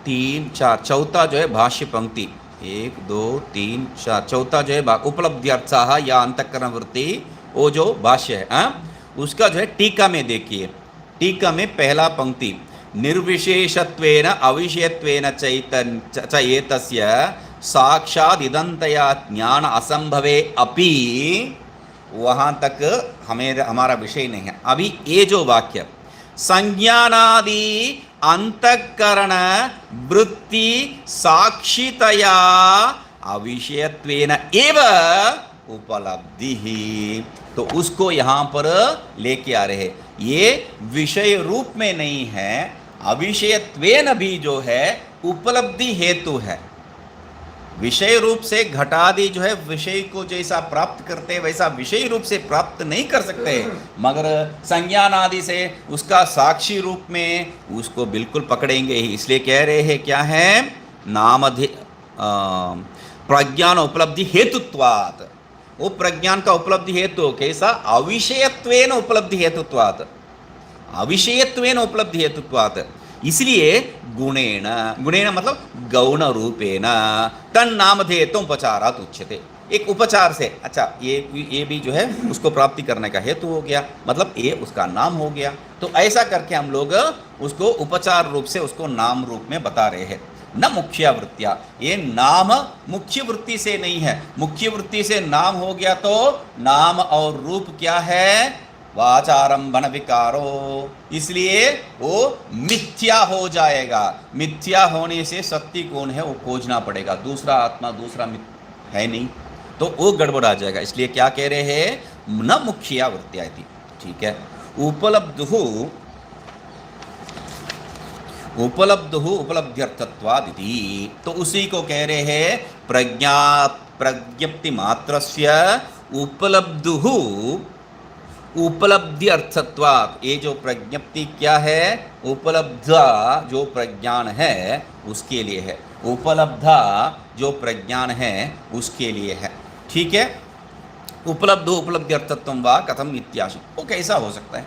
3 4 चौथा जो है भाष्य पंक्ति 1 2 3 4 चौथा जो है उपलब्धि अर्थाह या अंतःकरण वृत्ति, वो जो भाष्य है उसका जो है टीका में देखिए। टीका में पहला पंक्ति निर्विशेषत्वेन अविषयत्वेन च एतस्य साक्षात् इदन्तया ज्ञान असंभवे अपि, वहाँ तक हमारा विषय नहीं है। अभी ये जो वाक्य संज्ञानादि अंतःकरण वृत्ति साक्षितया अविषयत्वेन एव उपलब्धि ही, तो उसको यहाँ पर लेके आ रहे हैं। ये विषय रूप में नहीं है, अविषयत्वेन भी जो है उपलब्धि हेतु है। विषय रूप से घटादि जो है विषय को जैसा प्राप्त करते हैं वैसा विषय रूप से प्राप्त नहीं कर सकते, मगर संज्ञान आदि से उसका साक्षी रूप में उसको बिल्कुल पकड़ेंगे ही। इसलिए कह रहे हैं क्या है? प्रज्ञान उपलब्धि हेतुत्वात्। वो प्रज्ञान का उपलब्धि हेतु कैसा? अविषयत्वेन उपलब्धि हेतुत्वात्। अविषयत्वेन उपलब्धि हेतुत्वात्। इसलिए गुणेन, गुणेन मतलब गौण रूपेण तन्नामधेयत्व उपचारात् उच्यते। एक उपचार से, अच्छा ये भी जो है उसको प्राप्ति करने का हेतु हो गया, मतलब ये उसका नाम हो गया। तो ऐसा करके हम लोग उसको उपचार रूप से उसको नाम रूप में बता रहे हैं। न मुख्य वृत्तिया, ये नाम मुख्य वृत्ति से नहीं है। मुख्य वृत्ति से नाम हो गया तो नाम और रूप क्या है? वाचारंभन विकारो, इसलिए वो मिथ्या हो जाएगा। मिथ्या होने से सत्य कौन है वो खोजना पड़ेगा, दूसरा आत्मा दूसरा है नहीं, तो वो गड़बड़ा जाएगा। इसलिए क्या कह रहे हैं? न मुख्या वृत्तिया। ठीक है, उपलब्धु उपलब्ध्यर्थत्वादिति, तो उसी को कह रहे हैं प्रज्ञप्ति मात्रस्य उपलब्धु उपलब्धि अर्थत्वात्। ये जो प्रज्ञप्ति क्या है? उपलब्धा जो प्रज्ञान है उसके लिए है, उपलब्धा जो प्रज्ञान है उसके लिए है। ठीक है, उपलब्धो उपलब्धि अर्थत्व वा कथम इत्याशु, वो कैसा हो सकता है?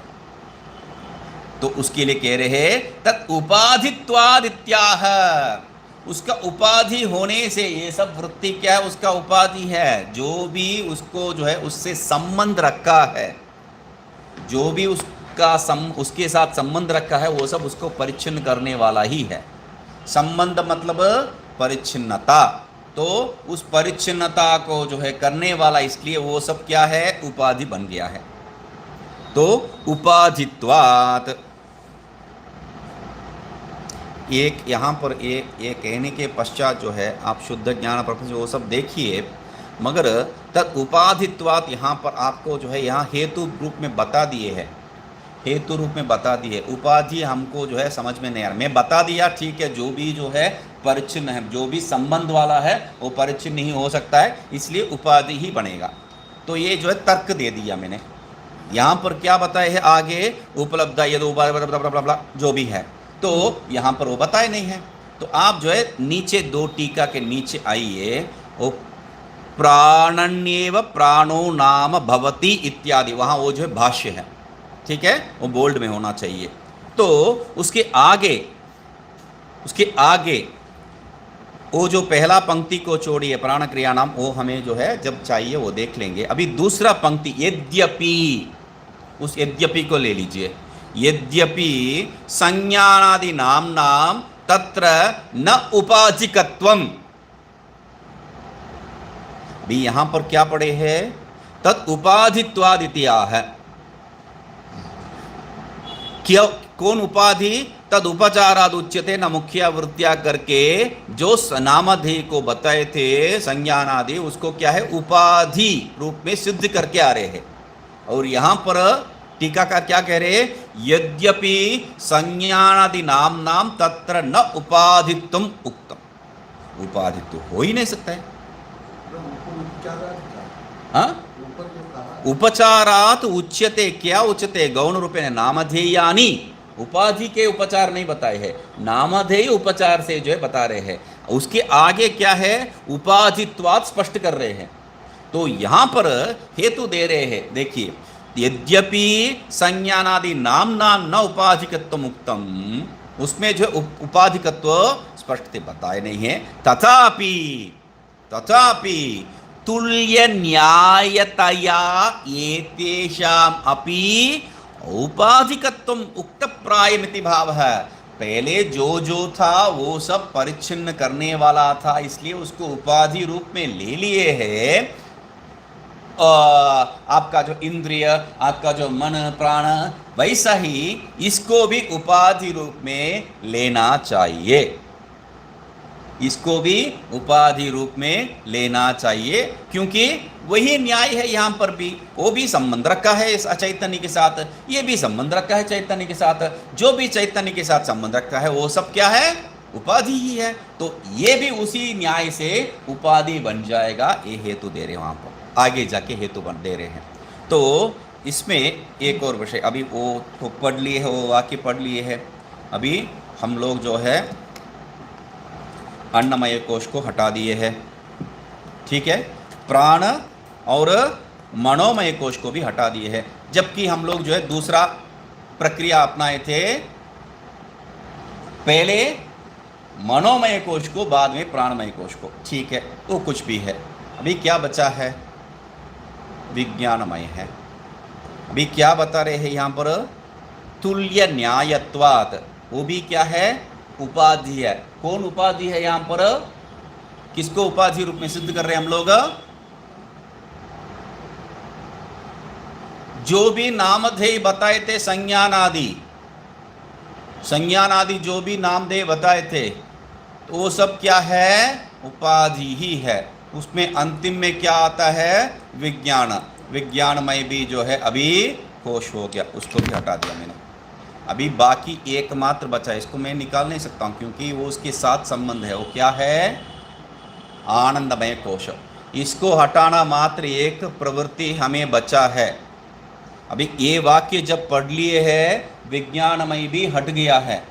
तो उसके लिए कह रहे हैं तत् उपाधित्वाद इत्याह। उसका उपाधि होने से ये सब वृत्ति क्या है? उसका उपाधि है। जो भी उसको जो है उससे संबंध रखा है, जो भी उसके साथ संबंध रखा है वो सब उसको परिच्छिन्न करने वाला ही है। संबंध मतलब परिच्छिन्नता, तो उस परिच्छिन्नता को जो है करने वाला, इसलिए वो सब क्या है? उपाधि बन गया है। तो उपाधित्वात्, एक यहाँ पर ये कहने के पश्चात जो है आप शुद्ध ज्ञान प्रपंच वो सब देखिए, मगर तत् उपाधित्वात् यहाँ पर आपको जो है यहाँ हेतु रूप में बता दिए है, हेतु रूप में बता दिए। उपाधि हमको जो है समझ में नहीं आ रहा, मैं बता दिया ठीक है। जो भी जो है परिच्छिन्न है, जो भी संबंध वाला है वो परिच्छिन्न नहीं हो सकता है, इसलिए उपाधि ही बनेगा। तो ये जो है तर्क दे दिया मैंने। यहाँ पर क्या बताए है आगे? उपलब्ध यदि जो भी है, तो यहाँ पर वो बताए नहीं है। तो आप जो है नीचे दो टीका के नीचे आइए, वो प्राणन्येव प्राणो नाम भवति इत्यादि, वहाँ वो जो है भाष्य है। ठीक है, वो बोल्ड में होना चाहिए। तो उसके आगे वो जो पहला पंक्ति को छोड़िए, प्राण क्रिया नाम, वो हमें जो है जब चाहिए वो देख लेंगे। अभी दूसरा पंक्ति यद्यपि, उस यद्यपि को ले लीजिए। यद्यपि संज्ञानादि नाम्नां तत्र न उपाधिकत्वम। भी यहां पर क्या पढ़े है? तत् उपाधित्वादित्याह। क्यों? कौन उपाधि? तद उपचाराद उच्यते न मुख्या वृत्तिया करके जो नामधेय को बताए थे संज्ञानादि, उसको क्या है? उपाधि रूप में सिद्ध करके आ रहे हैं। और यहां पर टीका का क्या कह रहे हैं? यद्यपि संज्ञानादि नाम तत्र न उपाधित्वम उक्तम। उपाधित्व हो ही नहीं सकता है। हाँ, उपचारात उच्यते। क्या उच्यते? गौण रूपेण नामधेयानि। उपाधि के उपचार नहीं बताए हैं, नामधेय उपचार से जो है बता रहे हैं। उसके आगे क्या है? उपाधित्वात् स्पष्ट कर रहे हैं। तो यहां पर हेतु दे रहे हैं। देखिए, यद्यपि संज्ञानादि नामना न उपाधिकत्व मुक्तम, उसमें जो उपाधिकत्व स्पष्ट बताए नहीं है। तथापि तुल्य न्यायतया एतेषाम् अपि औपाधिकत्वम उक्त प्रायमिति भाव है। पहले जो था वो सब परिच्छिन्न करने वाला था, इसलिए उसको उपाधि रूप में ले लिए है। आपका जो इंद्रिय, आपका जो मन प्राण, वैसा ही इसको भी उपाधि रूप में लेना चाहिए। इसको भी उपाधि रूप में लेना चाहिए, क्योंकि वही न्याय है। यहाँ पर भी वो भी संबंध रखा है इस चैतन्य के साथ, ये भी संबंध रखा है चैतन्य के साथ। जो भी चैतन्य के साथ संबंध रखा है वो सब क्या है? उपाधि ही है। तो ये भी उसी न्याय से उपाधि बन जाएगा। ये हेतु दे रहे हैं वहाँ पर, आगे जाके हेतु बन दे रहे हैं। तो इसमें एक और विषय, अभी वो तो पढ़ लिए है, वो वाक्य पढ़ लिए है। अभी हम लोग जो है अन्नमय कोश को हटा दिए हैं, ठीक है। प्राण और मनोमय कोश को भी हटा दिए हैं, जबकि हम लोग जो है दूसरा प्रक्रिया अपनाए थे। पहले मनोमय कोश को, बाद में प्राणमय कोश को, ठीक है। वो कुछ भी है। अभी क्या बचा है? विज्ञानमय है। अभी क्या बता रहे हैं यहाँ पर? तुल्य न्यायत्वात्। वो भी क्या है? उपाधि है। कौन उपाधि है यहाँ पर? किसको उपाधि रूप में सिद्ध कर रहे हैं हम लोग? जो भी नामधेय बताए थे, संज्ञान आदि जो भी नामधेय बताए थे, तो वो सब क्या है? उपाधि ही है। उसमें अंतिम में क्या आता है? विज्ञान। विज्ञानमय भी जो है अभी कोश हो गया, उसको भी हटा दिया मैंने। अभी बाकी एकमात्र बचा है, इसको मैं निकाल नहीं सकता हूँ क्योंकि वो उसके साथ संबंध है। वो क्या है? आनंदमय कोश। इसको हटाना मात्र एक प्रवृत्ति हमें बचा है। अभी ये वाक्य जब पढ़ लिए है, विज्ञानमय भी हट गया है।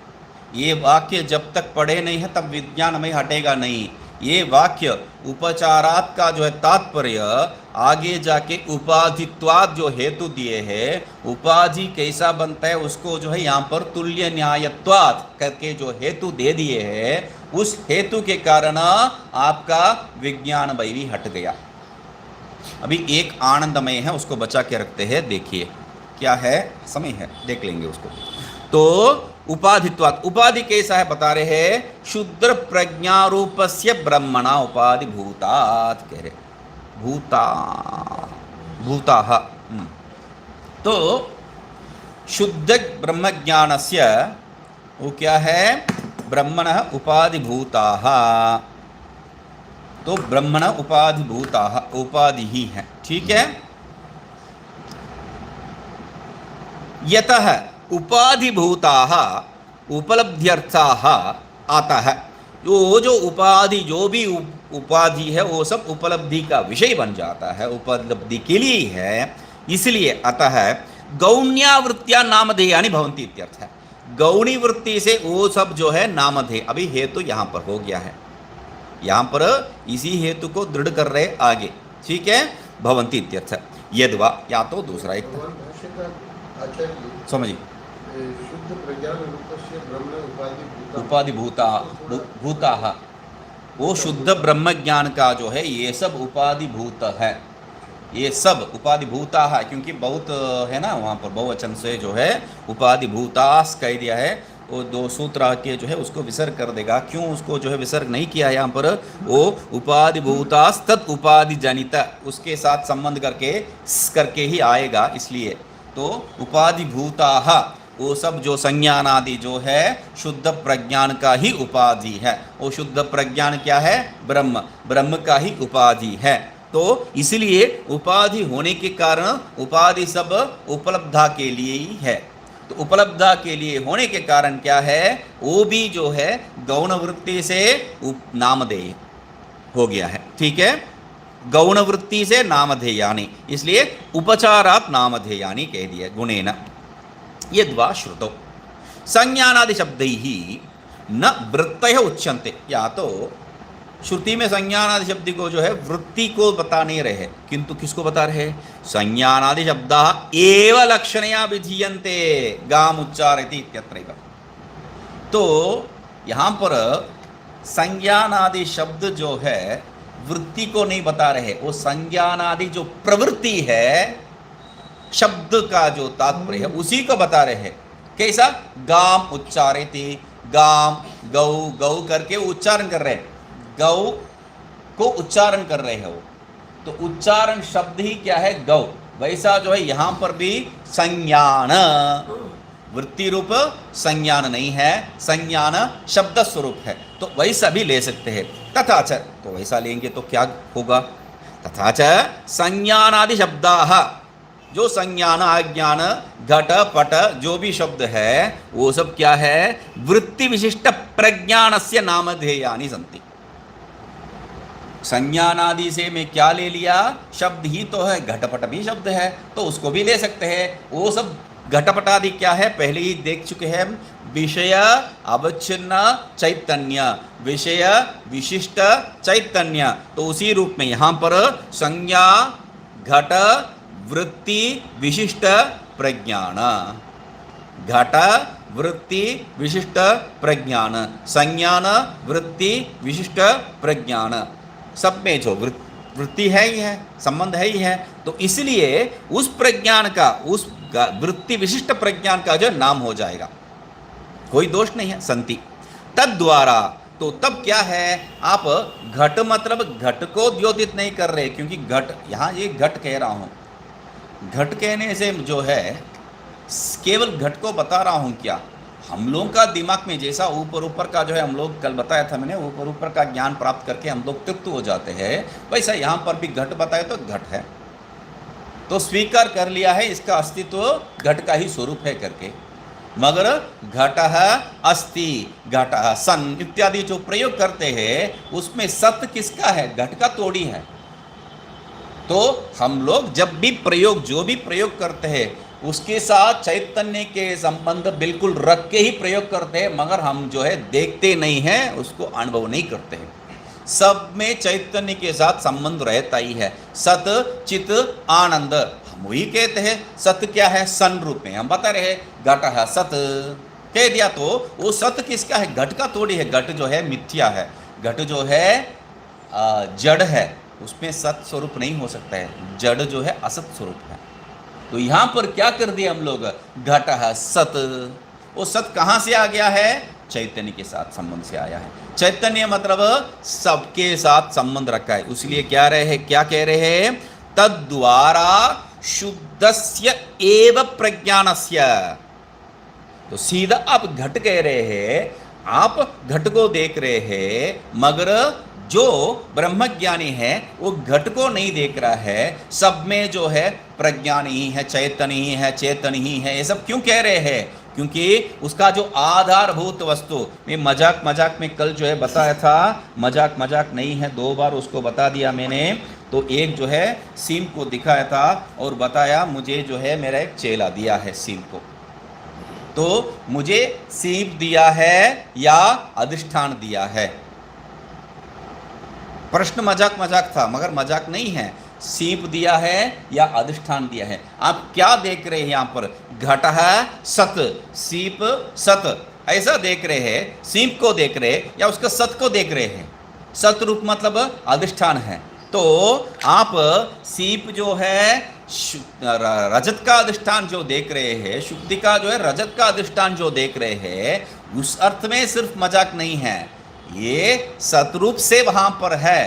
ये वाक्य जब तक पढ़े नहीं है तब विज्ञानमय हटेगा नहीं। ये वाक्य उपचारात का जो है तात्पर्य, आगे जाके उपाधित्वाद जो हेतु दिए हैं, उपाधि कैसा बनता है उसको जो है यहाँ पर तुल्य न्यायत्वाद करके जो हेतु दे दिए हैं, उस हेतु के कारण आपका विज्ञानमय भी हट गया। अभी एक आनंदमय है, उसको बचा के रखते हैं। देखिए क्या है, समय है, देख लेंगे उसको। तो उपाधित्वात्, उपाधि कैसा है बता रहे हैं? शुद्र प्रज्ञारूपस्य ब्रह्मणा उपाधि भूतात् कह रहे। भूताः। तो शुद्ध ब्रह्म ज्ञानस्य वो क्या है? ब्रह्मणः उपाधि भूताः। तो ब्रह्मण उपाधि भूताः, उपाधि ही है, ठीक है। यतः उपाधि भूताः उपलब्ध्यर्थाः आता है। जो उपाधि, जो भी उपाधि है वो सब उपलब्धि का विषय बन जाता है, उपलब्धि के लिए ही है। इसलिए अतः गौण्यावृत्त्या नामधेयानि भवन्ति इत्यर्थ है। गौणी वृत्ति से वो सब जो है नामधेय। अभी हेतु यहाँ पर हो गया है, यहाँ पर इसी हेतु को दृढ़ कर रहे आगे, ठीक है। भवन्ति इत्यर्थ। यद्वा, या तो दूसरा एक समझिए, शुद्ध प्रज्ञान रूपस्य ब्रह्म उपाधि भूता। वो शुद्ध ब्रह्म ज्ञान का जो है ये सब उपाधि भूत है। ये सब उपाधि भूता है, क्योंकि बहुत है ना वहाँ पर बहुवचन से जो है उपाधि भूतास कह दिया है, वो दो सूत्र के जो है उसको विसर्ग कर देगा। क्यों उसको जो है विसर्ग नहीं किया है यहाँ पर, वो उपाधि भूतास तत् उपाधि जनित उसके साथ संबंध करके ही आएगा, इसलिए। तो उपाधि भूता वो सब जो संज्ञान आदि जो है शुद्ध प्रज्ञान का ही उपाधि है। वो शुद्ध प्रज्ञान क्या है, ब्रह्म, ब्रह्म का ही उपाधि है। तो इसलिए उपाधि होने के कारण उपाधि सब उपलब्धा के लिए ही है। तो उपलब्धा के लिए होने के कारण क्या है, वो भी जो है गौण वृत्ति से नामधेय हो गया है। ठीक है, गौण वृत्ति से नामधेयानि, इसलिए उपचारात नामधेयानि कह दिया गुणेन। यद्वा श्रुतौ संज्ञानादि शब्दैः न वृत्तयः उच्यन्ते, या तो श्रुति में संज्ञानादि शब्द को जो है वृत्ति को बता नहीं रहे, किंतु किसको बता रहे, संज्ञानादि शब्दाः एव लक्षणया विधीयन्ते गाम उच्चारयति इत्यत्रैव। तो यहाँ पर संज्ञानादि शब्द जो है वृत्ति को नहीं बता रहे, वो संज्ञानादि जो प्रवृत्ति है शब्द का जो तात्पर्य है उसी को बता रहे हैं। कैसा, गाम उच्चारयति, गाम गौ गौ करके उच्चारण कर रहे हैं, गौ को उच्चारण कर रहे हैं वो, तो उच्चारण शब्द ही क्या है, गौ। वैसा जो है यहाँ पर भी संज्ञान वृत्ति रूप संज्ञान नहीं है, संज्ञान शब्द स्वरूप है, तो वैसा भी ले सकते हैं। तथा च, तो वैसा लेंगे तो क्या होगा, तथा च संज्ञानादि शब्दाः, जो संज्ञान आज्ञान घट पट जो भी शब्द है वो सब क्या है, वृत्ति विशिष्ट प्रज्ञानस्य नामधेयानि सन्ति। संज्ञानादि से मैं क्या ले लिया, शब्द ही तो है, घटपट भी शब्द है तो उसको भी ले सकते हैं। वो सब घटपटादि क्या है, पहले ही देख चुके हैं, विषय अवच्छिन्न चैतन्य, विषय विशिष्ट चैतन्य। तो उसी रूप में यहाँ पर संज्ञा घट वृत्ति विशिष्ट प्रज्ञान, घट वृत्ति विशिष्ट प्रज्ञान, संज्ञान वृत्ति विशिष्ट प्रज्ञान, सब में जो वृत्ति है ही है, संबंध है ही है। तो इसलिए उस प्रज्ञान का, उस वृत्ति विशिष्ट प्रज्ञान का जो नाम हो जाएगा, कोई दोष नहीं है, संति तद द्वारा। तो तब क्या है, आप घट मतलब घट को द्योतित नहीं कर रहे, क्योंकि घट, यहाँ ये घट कह रहा हूँ, घट कहने से जो है केवल घट को बता रहा हूँ क्या, हम लोग का दिमाग में जैसा ऊपर ऊपर का जो है, हम लोग कल बताया था मैंने, ऊपर ऊपर का ज्ञान प्राप्त करके हम लोग तृप्त हो जाते हैं, वैसा यहाँ पर भी घट बताए तो घट है, तो स्वीकार कर लिया है इसका अस्तित्व घट का ही स्वरूप है करके। मगर घटः अस्ति, घटः सन इत्यादि जो प्रयोग करते हैं उसमें सत्य किसका है, घट का तोड़ी है। तो हम लोग जब भी प्रयोग, जो भी प्रयोग करते हैं उसके साथ चैतन्य के संबंध बिल्कुल रख के ही प्रयोग करते हैं, मगर हम जो है देखते नहीं हैं, उसको अनुभव नहीं करते हैं। सब में चैतन्य के साथ संबंध रहता ही है, सत चित आनंद, हम वही कहते हैं। सत क्या है, सन रूप में हम बता रहे हैं, घट है सत कह दिया, तो वो सत किसका है, घट का थोड़ी है। घट जो है मिथ्या है, घट जो है जड़ है, उसमें सत स्वरूप नहीं हो सकता है, जड़ जो है असत स्वरूप है। तो यहाँ पर क्या कर दिया हम लोग, घट है सत, वो सत कहाँ से आ गया है, चैतन्य के साथ संबंध से आया है। चैतन्य मतलब सबके साथ संबंध रखा है, इसलिए क्या कह रहे हैं, तद्वारा शुद्धस्य एव प्रज्ञानस्य। तो सीधा आप घट कह रहे हैं, आप घट को देख रहे हैं, मगर जो ब्रह्मज्ञानी है वो घट को नहीं देख रहा है, सब में जो है प्रज्ञान ही है, चैतन्य ही है, चेतन ही है। ये सब क्यों कह रहे हैं, क्योंकि उसका जो आधारभूत वस्तु, मैं मजाक में कल जो है बताया था, मजाक नहीं है, 2 बार उसको बता दिया मैंने। तो एक जो है सीम को दिखाया था और बताया, मुझे जो है मेरा एक चेला दिया है सीम को, तो मुझे सीप दिया है या अधिष्ठान दिया है। प्रश्न मजाक था, मगर मजाक नहीं है, सीप दिया है या अधिष्ठान दिया है। आप क्या देख रहे हैं यहाँ पर, घट है सत, सीप सत, ऐसा देख रहे हैं, सीप को देख रहे हैं या उसका सत को देख रहे हैं। सत रूप मतलब अधिष्ठान है, तो आप सीप जो है रजत का अधिष्ठान जो देख रहे हैं, शुक्ति का जो है रजत का अधिष्ठान जो देख रहे हैं, उस अर्थ में सिर्फ मजाक नहीं है, ये सतरूप से वहां पर है,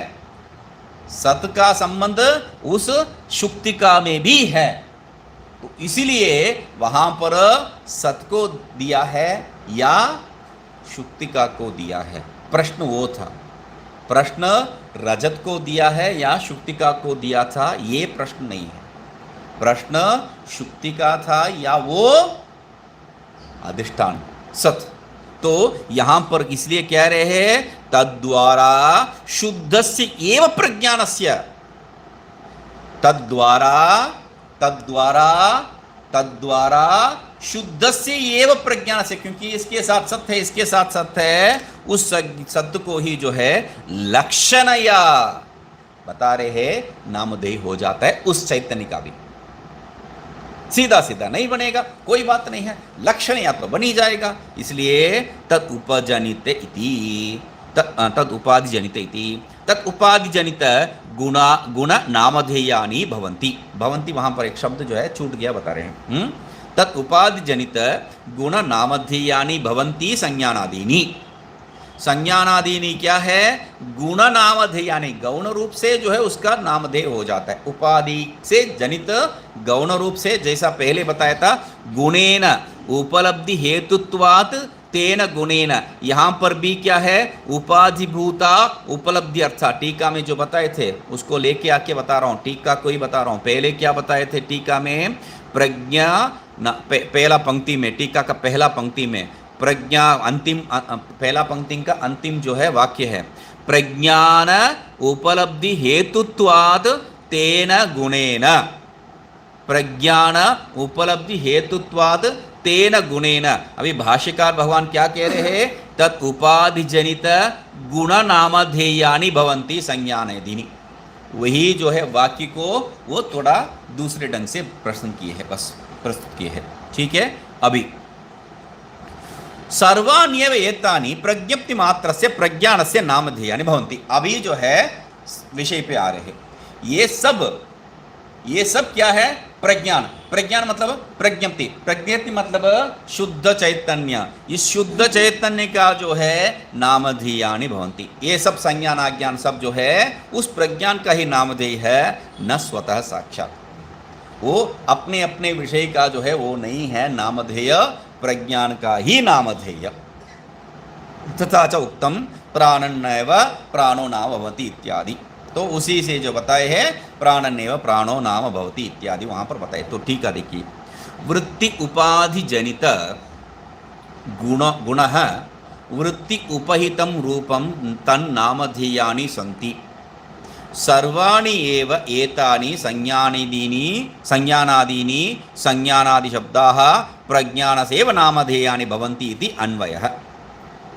सत का संबंध उस शुक्तिका में भी है। तो इसीलिए वहां पर सत को दिया है या शुक्तिका को दिया है। प्रश्न वो था, प्रश्न रजत को दिया है या शुक्तिका को दिया था, ये प्रश्न नहीं है। प्रश्न शुक्तिका था या वो अधिष्ठान सत। तो यहां पर इसलिए कह रहे हैं तद्वारा शुद्धस्य एव प्रज्ञानस्य, तद्वारा तद्वारा तद्वारा शुद्धस्य एव प्रज्ञानस्य, क्योंकि इसके साथ सत्य है, इसके साथ सत्य है, उस सत्य को ही जो है लक्षणया बता रहे हैं नामधेय हो जाता है उस चैतन्य का भी। सीधा सीधा नहीं बनेगा, कोई बात नहीं है, लक्षण या तो बनी जाएगा। इसलिए तद उपजनित इति, तद उपाधि जनित इति, तद उपाधि जनित गुण नामधेयानि भवन्ति। भवन्ति वहां पर एक शब्द जो है छूट गया, बता रहे हैं। तद उपाधि जनित गुण नामधेयानि भवन्ति संज्ञानादीनि। संज्ञानादीनि क्या है? गुण नामधेयानि, गौण रूप से जो है उसका नामधेय हो जाता है। उपाधि से जनित गौण रूप से, जैसा पहले बताया था, गुणेन उपलब्धि हेतुत्वात् तेन गुणेन, यहाँ पर भी क्या है? उपाधिभूता उपलब्धि अर्थात, टीका में जो बताए थे उसको लेके आके बता रहा हूँ, टीका को ही बता रहा हूँ। पहले क्या बताए थे टीका में? प्रज्ञा पहला पंक्ति में, टीका का पहला पंक्ति में प्रज्ञा, अंतिम पहला पंक्ति का अंतिम जो है वाक्य है, प्रज्ञान उपलब्धि हेतुत्वात् तेन गुणेन, प्रज्ञान उपलब्धि हेतुत्वात् तेन गुणेन। अभी भाष्यकार भगवान क्या कह रहे हैं? तत् उपाधि जनित गुण नामधेयानि भवन्ति संज्ञानादीनि। वही जो है वाक्य को वो थोड़ा दूसरे ढंग से प्रश्न किए हैं, बस प्रस्तुत किए हैं। ठीक है, अभी सर्वाण्येव एतानि प्रज्ञप्ति मात्रस्य प्रज्ञानस्य नामधेयानि भवन्ति। अभी जो है विषय पे आ रहे हैं। ये सब क्या है? प्रज्ञान। प्रज्ञान मतलब प्रज्ञप्ति, प्रज्ञप्ति मतलब शुद्ध चैतन्य। इस शुद्ध चैतन्य का जो है नामधेयानि भवन्ति। ये सब संज्ञान आज्ञान सब जो है उस प्रज्ञान का ही नामधेय है, न स्वतः साक्षात। वो अपने अपने विषय का जो है वो नहीं है नामधेय, प्रज्ञान का ही नामधेय। तथा च उक्तम प्राणन्नैव प्राणो नाम भवति इत्यादि। तो उसी से जो बताए हैं प्राणन्नैव प्राणो नाम भवति इत्यादि वहां पर बताए। तो ठीक है, देखिए, वृत्ति उपाधि जनित गुणः वृत्ति उपहितं रूपं तन्नामधेयानि सन्ति। सर्वाणि एव एतानि संज्ञानादीनि संज्ञानादि शब्दाः प्रज्ञानसेव नामधेयानि भवन्ति इति अन्वयः।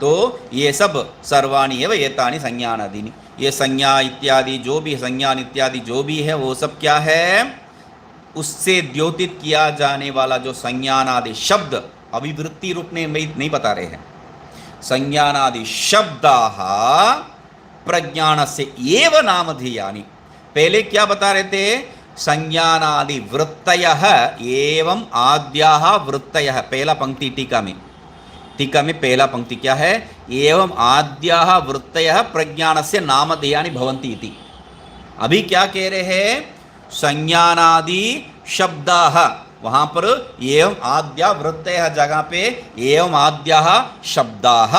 तो ये सब सर्वाणि एव एतानि संज्ञानादीनि, ये संज्ञा इत्यादि जो भी, संज्ञान इत्यादि जो भी है वो सब क्या है? उससे द्योतित किया जाने वाला जो संज्ञानादि शब्द, अभिवृत्ति रूप में नहीं बता रहे हैं। संज्ञानादि शब्दाः प्रज्ञानस्य एव नामधेयानि। पहले क्या बता रहे थे? संज्ञानादि वृत्तयः एवं आद्याः वृत्तयः। पहला पंक्ति टीका में पहला पंक्ति क्या है? एवं आद्याः वृत्तयः प्रज्ञानस्य नामधेयानि भवन्ति इति। अभी क्या कह रहे हैं? संज्ञानादि शब्दाः, वहां पर एवं आद्या वृत्तयः जगह पे एवं आद्याः शब्दाः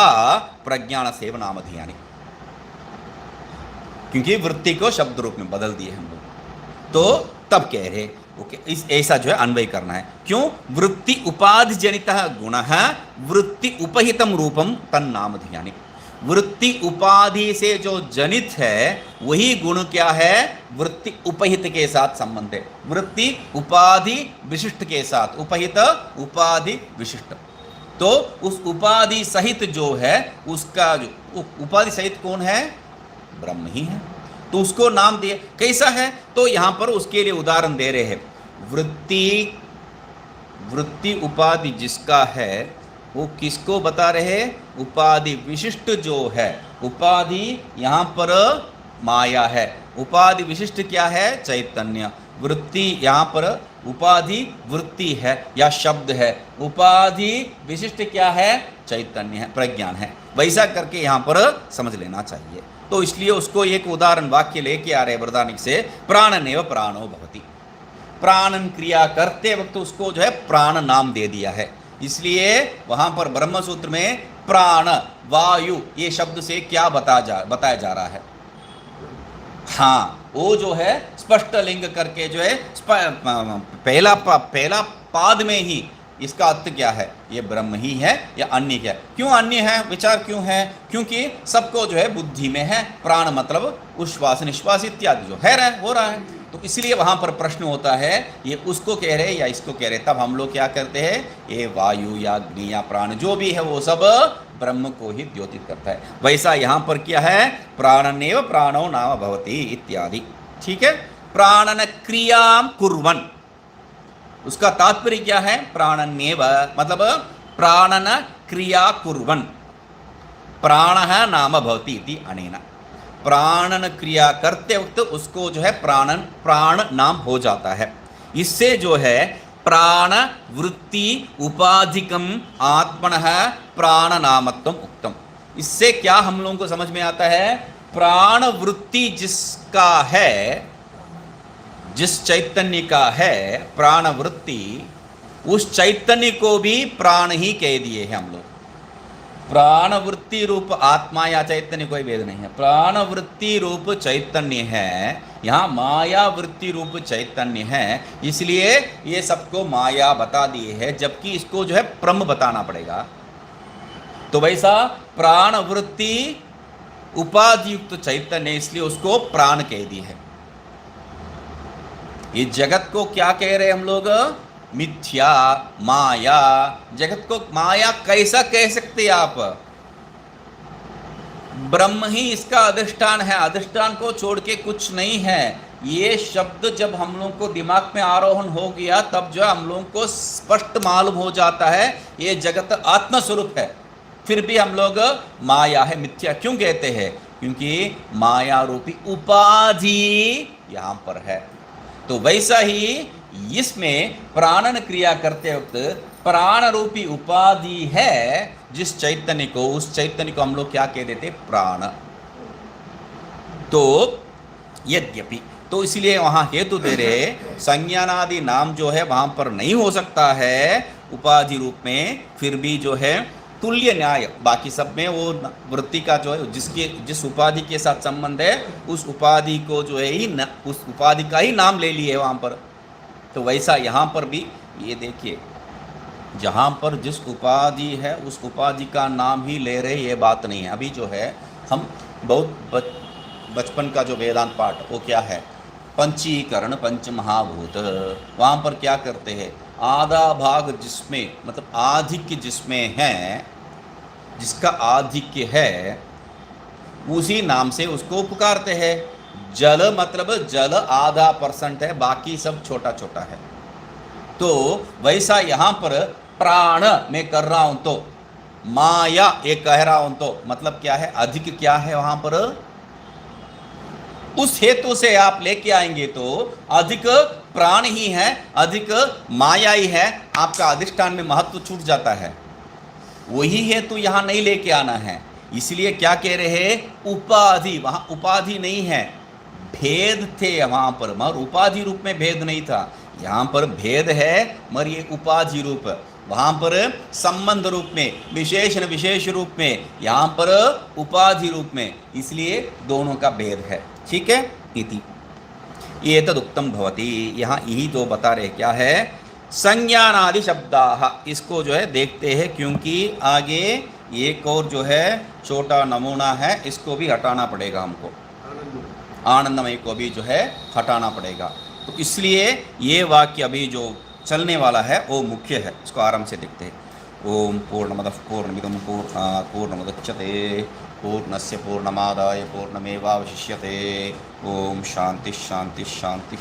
प्रज्ञानस्य नामधेयानि, क्योंकि वृत्ति को शब्द रूप में बदल दिए हम लोग। तो तब कह रहे ओके, इस ऐसा जो है अन्वय करना है। क्यों? वृत्ति उपाधि जनित गुणः वृत्ति उपहितम रूपम तन्नामधेयानि। वृत्ति उपाधि से जो जनित है वही गुण क्या है? वृत्ति उपहित के साथ संबंध है। वृत्ति उपाधि विशिष्ट के साथ, उपहित उपाधि विशिष्ट। तो उस उपाधि सहित जो है उसका जो उपाधि सहित कौन है? ब्रह्म ही है। तो उसको नाम दिए। कैसा है? तो यहां पर उसके लिए उदाहरण दे रहे हैं। वृत्ति उपाधि जिसका है वो किसको बता रहे? उपाधि विशिष्ट जो है। उपाधि यहां पर माया है, उपाधि विशिष्ट क्या है? चैतन्य। वृत्ति यहाँ पर उपाधि वृत्ति है या शब्द है, उपाधि विशिष्ट क्या है? चैतन्य है, प्रज्ञान है। वैसा करके यहाँ पर समझ लेना चाहिए। तो इसलिए उसको एक उदाहरण वाक्य लेके आ रहे वृदानिक से, प्राणनेव प्राणो भवति। प्राणन क्रिया करते वक्त उसको जो है प्राण नाम दे दिया है। इसलिए वहां पर ब्रह्म सूत्र में प्राण वायु ये शब्द से क्या बताया जा रहा है? हाँ, वो जो है स्पष्ट लिंग करके जो है पहला पाद में ही इसका अर्थ क्या है? ये ब्रह्म ही है या अन्य क्या है? क्यों अन्य है? विचार क्यों है? क्योंकि सबको जो है बुद्धि में है। प्राण मतलब उश्वास निश्वास इत्यादि जो है हो रहा है, तो इसलिए वहां पर प्रश्न होता है ये उसको कह रहे या इसको कह रहे। तब हम लोग क्या करते हैं? ये वायु या अग्नि या प्राण जो भी है वो सब ब्रह्म को ही द्योतित करता है। वैसा यहाँ पर क्या है? प्राणनेव प्राणो नाम भवति इत्यादि। ठीक है, प्राणन क्रियाम कुर्वन्, उसका तात्पर्य क्या है? प्राणनेव मतलब प्राणन क्रिया कुर्वन् प्राणः नाम भवति इति अनेन। प्राणन क्रिया करते वक्त उसको जो है प्राण नाम हो जाता है। इससे जो है प्राण वृत्ति उपाधिकम आत्मनः प्राण नामत्वम उक्तम। इससे क्या हम लोगों को समझ में आता है? प्राण वृत्ति जिसका है, जिस चैतन्य का है प्राण वृत्ति, उस चैतन्य को भी प्राण ही कह दिए हैं हम लोग। प्राण वृत्ति रूप आत्मा या चैतन्य कोई भेद नहीं है, प्राण वृत्ति रूप चैतन्य है। यहाँ माया वृत्ति रूप चैतन्य है, इसलिए ये सबको माया बता दिए है, जबकि इसको जो है ब्रह्म बताना पड़ेगा। तो वैसा प्राण वृत्ति उपाधि युक्त चैतन्य, इसलिए उसको प्राण कह दिए है। ये जगत को क्या कह रहे हम लोग? मिथ्या, माया। जगत को माया कैसा कह सकते आप? ब्रह्म ही इसका अधिष्ठान है, अधिष्ठान को छोड़ के कुछ नहीं है। ये शब्द जब हम लोग को दिमाग में आरोहण हो गया तब जो हम लोग को स्पष्ट मालूम हो जाता है ये जगत आत्म स्वरूप है। फिर भी हम लोग माया है, मिथ्या क्यों कहते हैं? क्योंकि माया रूपी उपाधि यहां पर है। तो वैसा ही इसमें प्राणन क्रिया करते वक्त प्राण रूपी उपाधि है जिस चैतन्य को, उस चैतन्य को हम लोग क्या कह देते? प्राण। तो यद्यपि, तो इसलिए वहां हेतु दे रहे संज्ञानादि नाम जो है वहां पर नहीं हो सकता है उपाधि रूप में, फिर भी जो है तुल्य न्याय बाकी सब में वो वृत्ति का जो है जिस उपाधि के साथ संबंध है उस उपाधि को जो है ही उस उपाधि का ही नाम ले लिए वहां पर। तो वैसा यहाँ पर भी ये देखिए, जहाँ पर जिस उपाधि है उस उपाधि का नाम ही ले रहे, ये बात नहीं है। अभी जो है हम बहुत बचपन का जो वेदांत पाठ वो क्या है? पंचीकरण पंच महाभूत। वहाँ पर क्या करते हैं? आधा भाग जिसमें मतलब आधिक्य जिसमें है, जिसका आधिक्य है उसी नाम से उसको पुकारते हैं। जल मतलब जल आधा % है, बाकी सब छोटा छोटा है। तो वैसा यहाँ पर प्राण में कर रहा हूं तो माया एक कह रहा हूं तो मतलब क्या है? अधिक क्या है वहां पर? उस हेतु से आप लेके आएंगे तो अधिक प्राण ही है, अधिक माया ही है, आपका अधिष्ठान में महत्व छूट जाता है। वही हेतु यहां नहीं लेके आना है। इसलिए क्या कह रहे हैं? उपाधि, वहां उपाधि नहीं है, भेद थे वहां पर, मगर उपाधि रूप में भेद नहीं था। यहाँ पर भेद है मगर ये उपाधि रूप, वहाँ पर संबंध रूप में, विशेषण विशेष रूप में, यहाँ पर उपाधि रूप में, इसलिए दोनों का भेद है। ठीक है, इति ये तदुक्तम भवति। यहाँ यही जो बता रहे क्या है? संज्ञानादि शब्दाः, इसको जो है देखते हैं क्योंकि आगे एक और जो है छोटा नमूना है, इसको भी हटाना पड़ेगा हमको। आनंदमय को भी जो है हटाना पड़ेगा। तो इसलिए ये वाक्य अभी जो चलने वाला है वो मुख्य है, इसको आराम से देखते हैं। ओम पूर्णमदः पूर्णमिदं पूर्णात् पूर्णमुदच्यते पूर्णस्य पूर्णमादाय पूर्णमेवावशिष्यते। ओम शांति शांति शांति।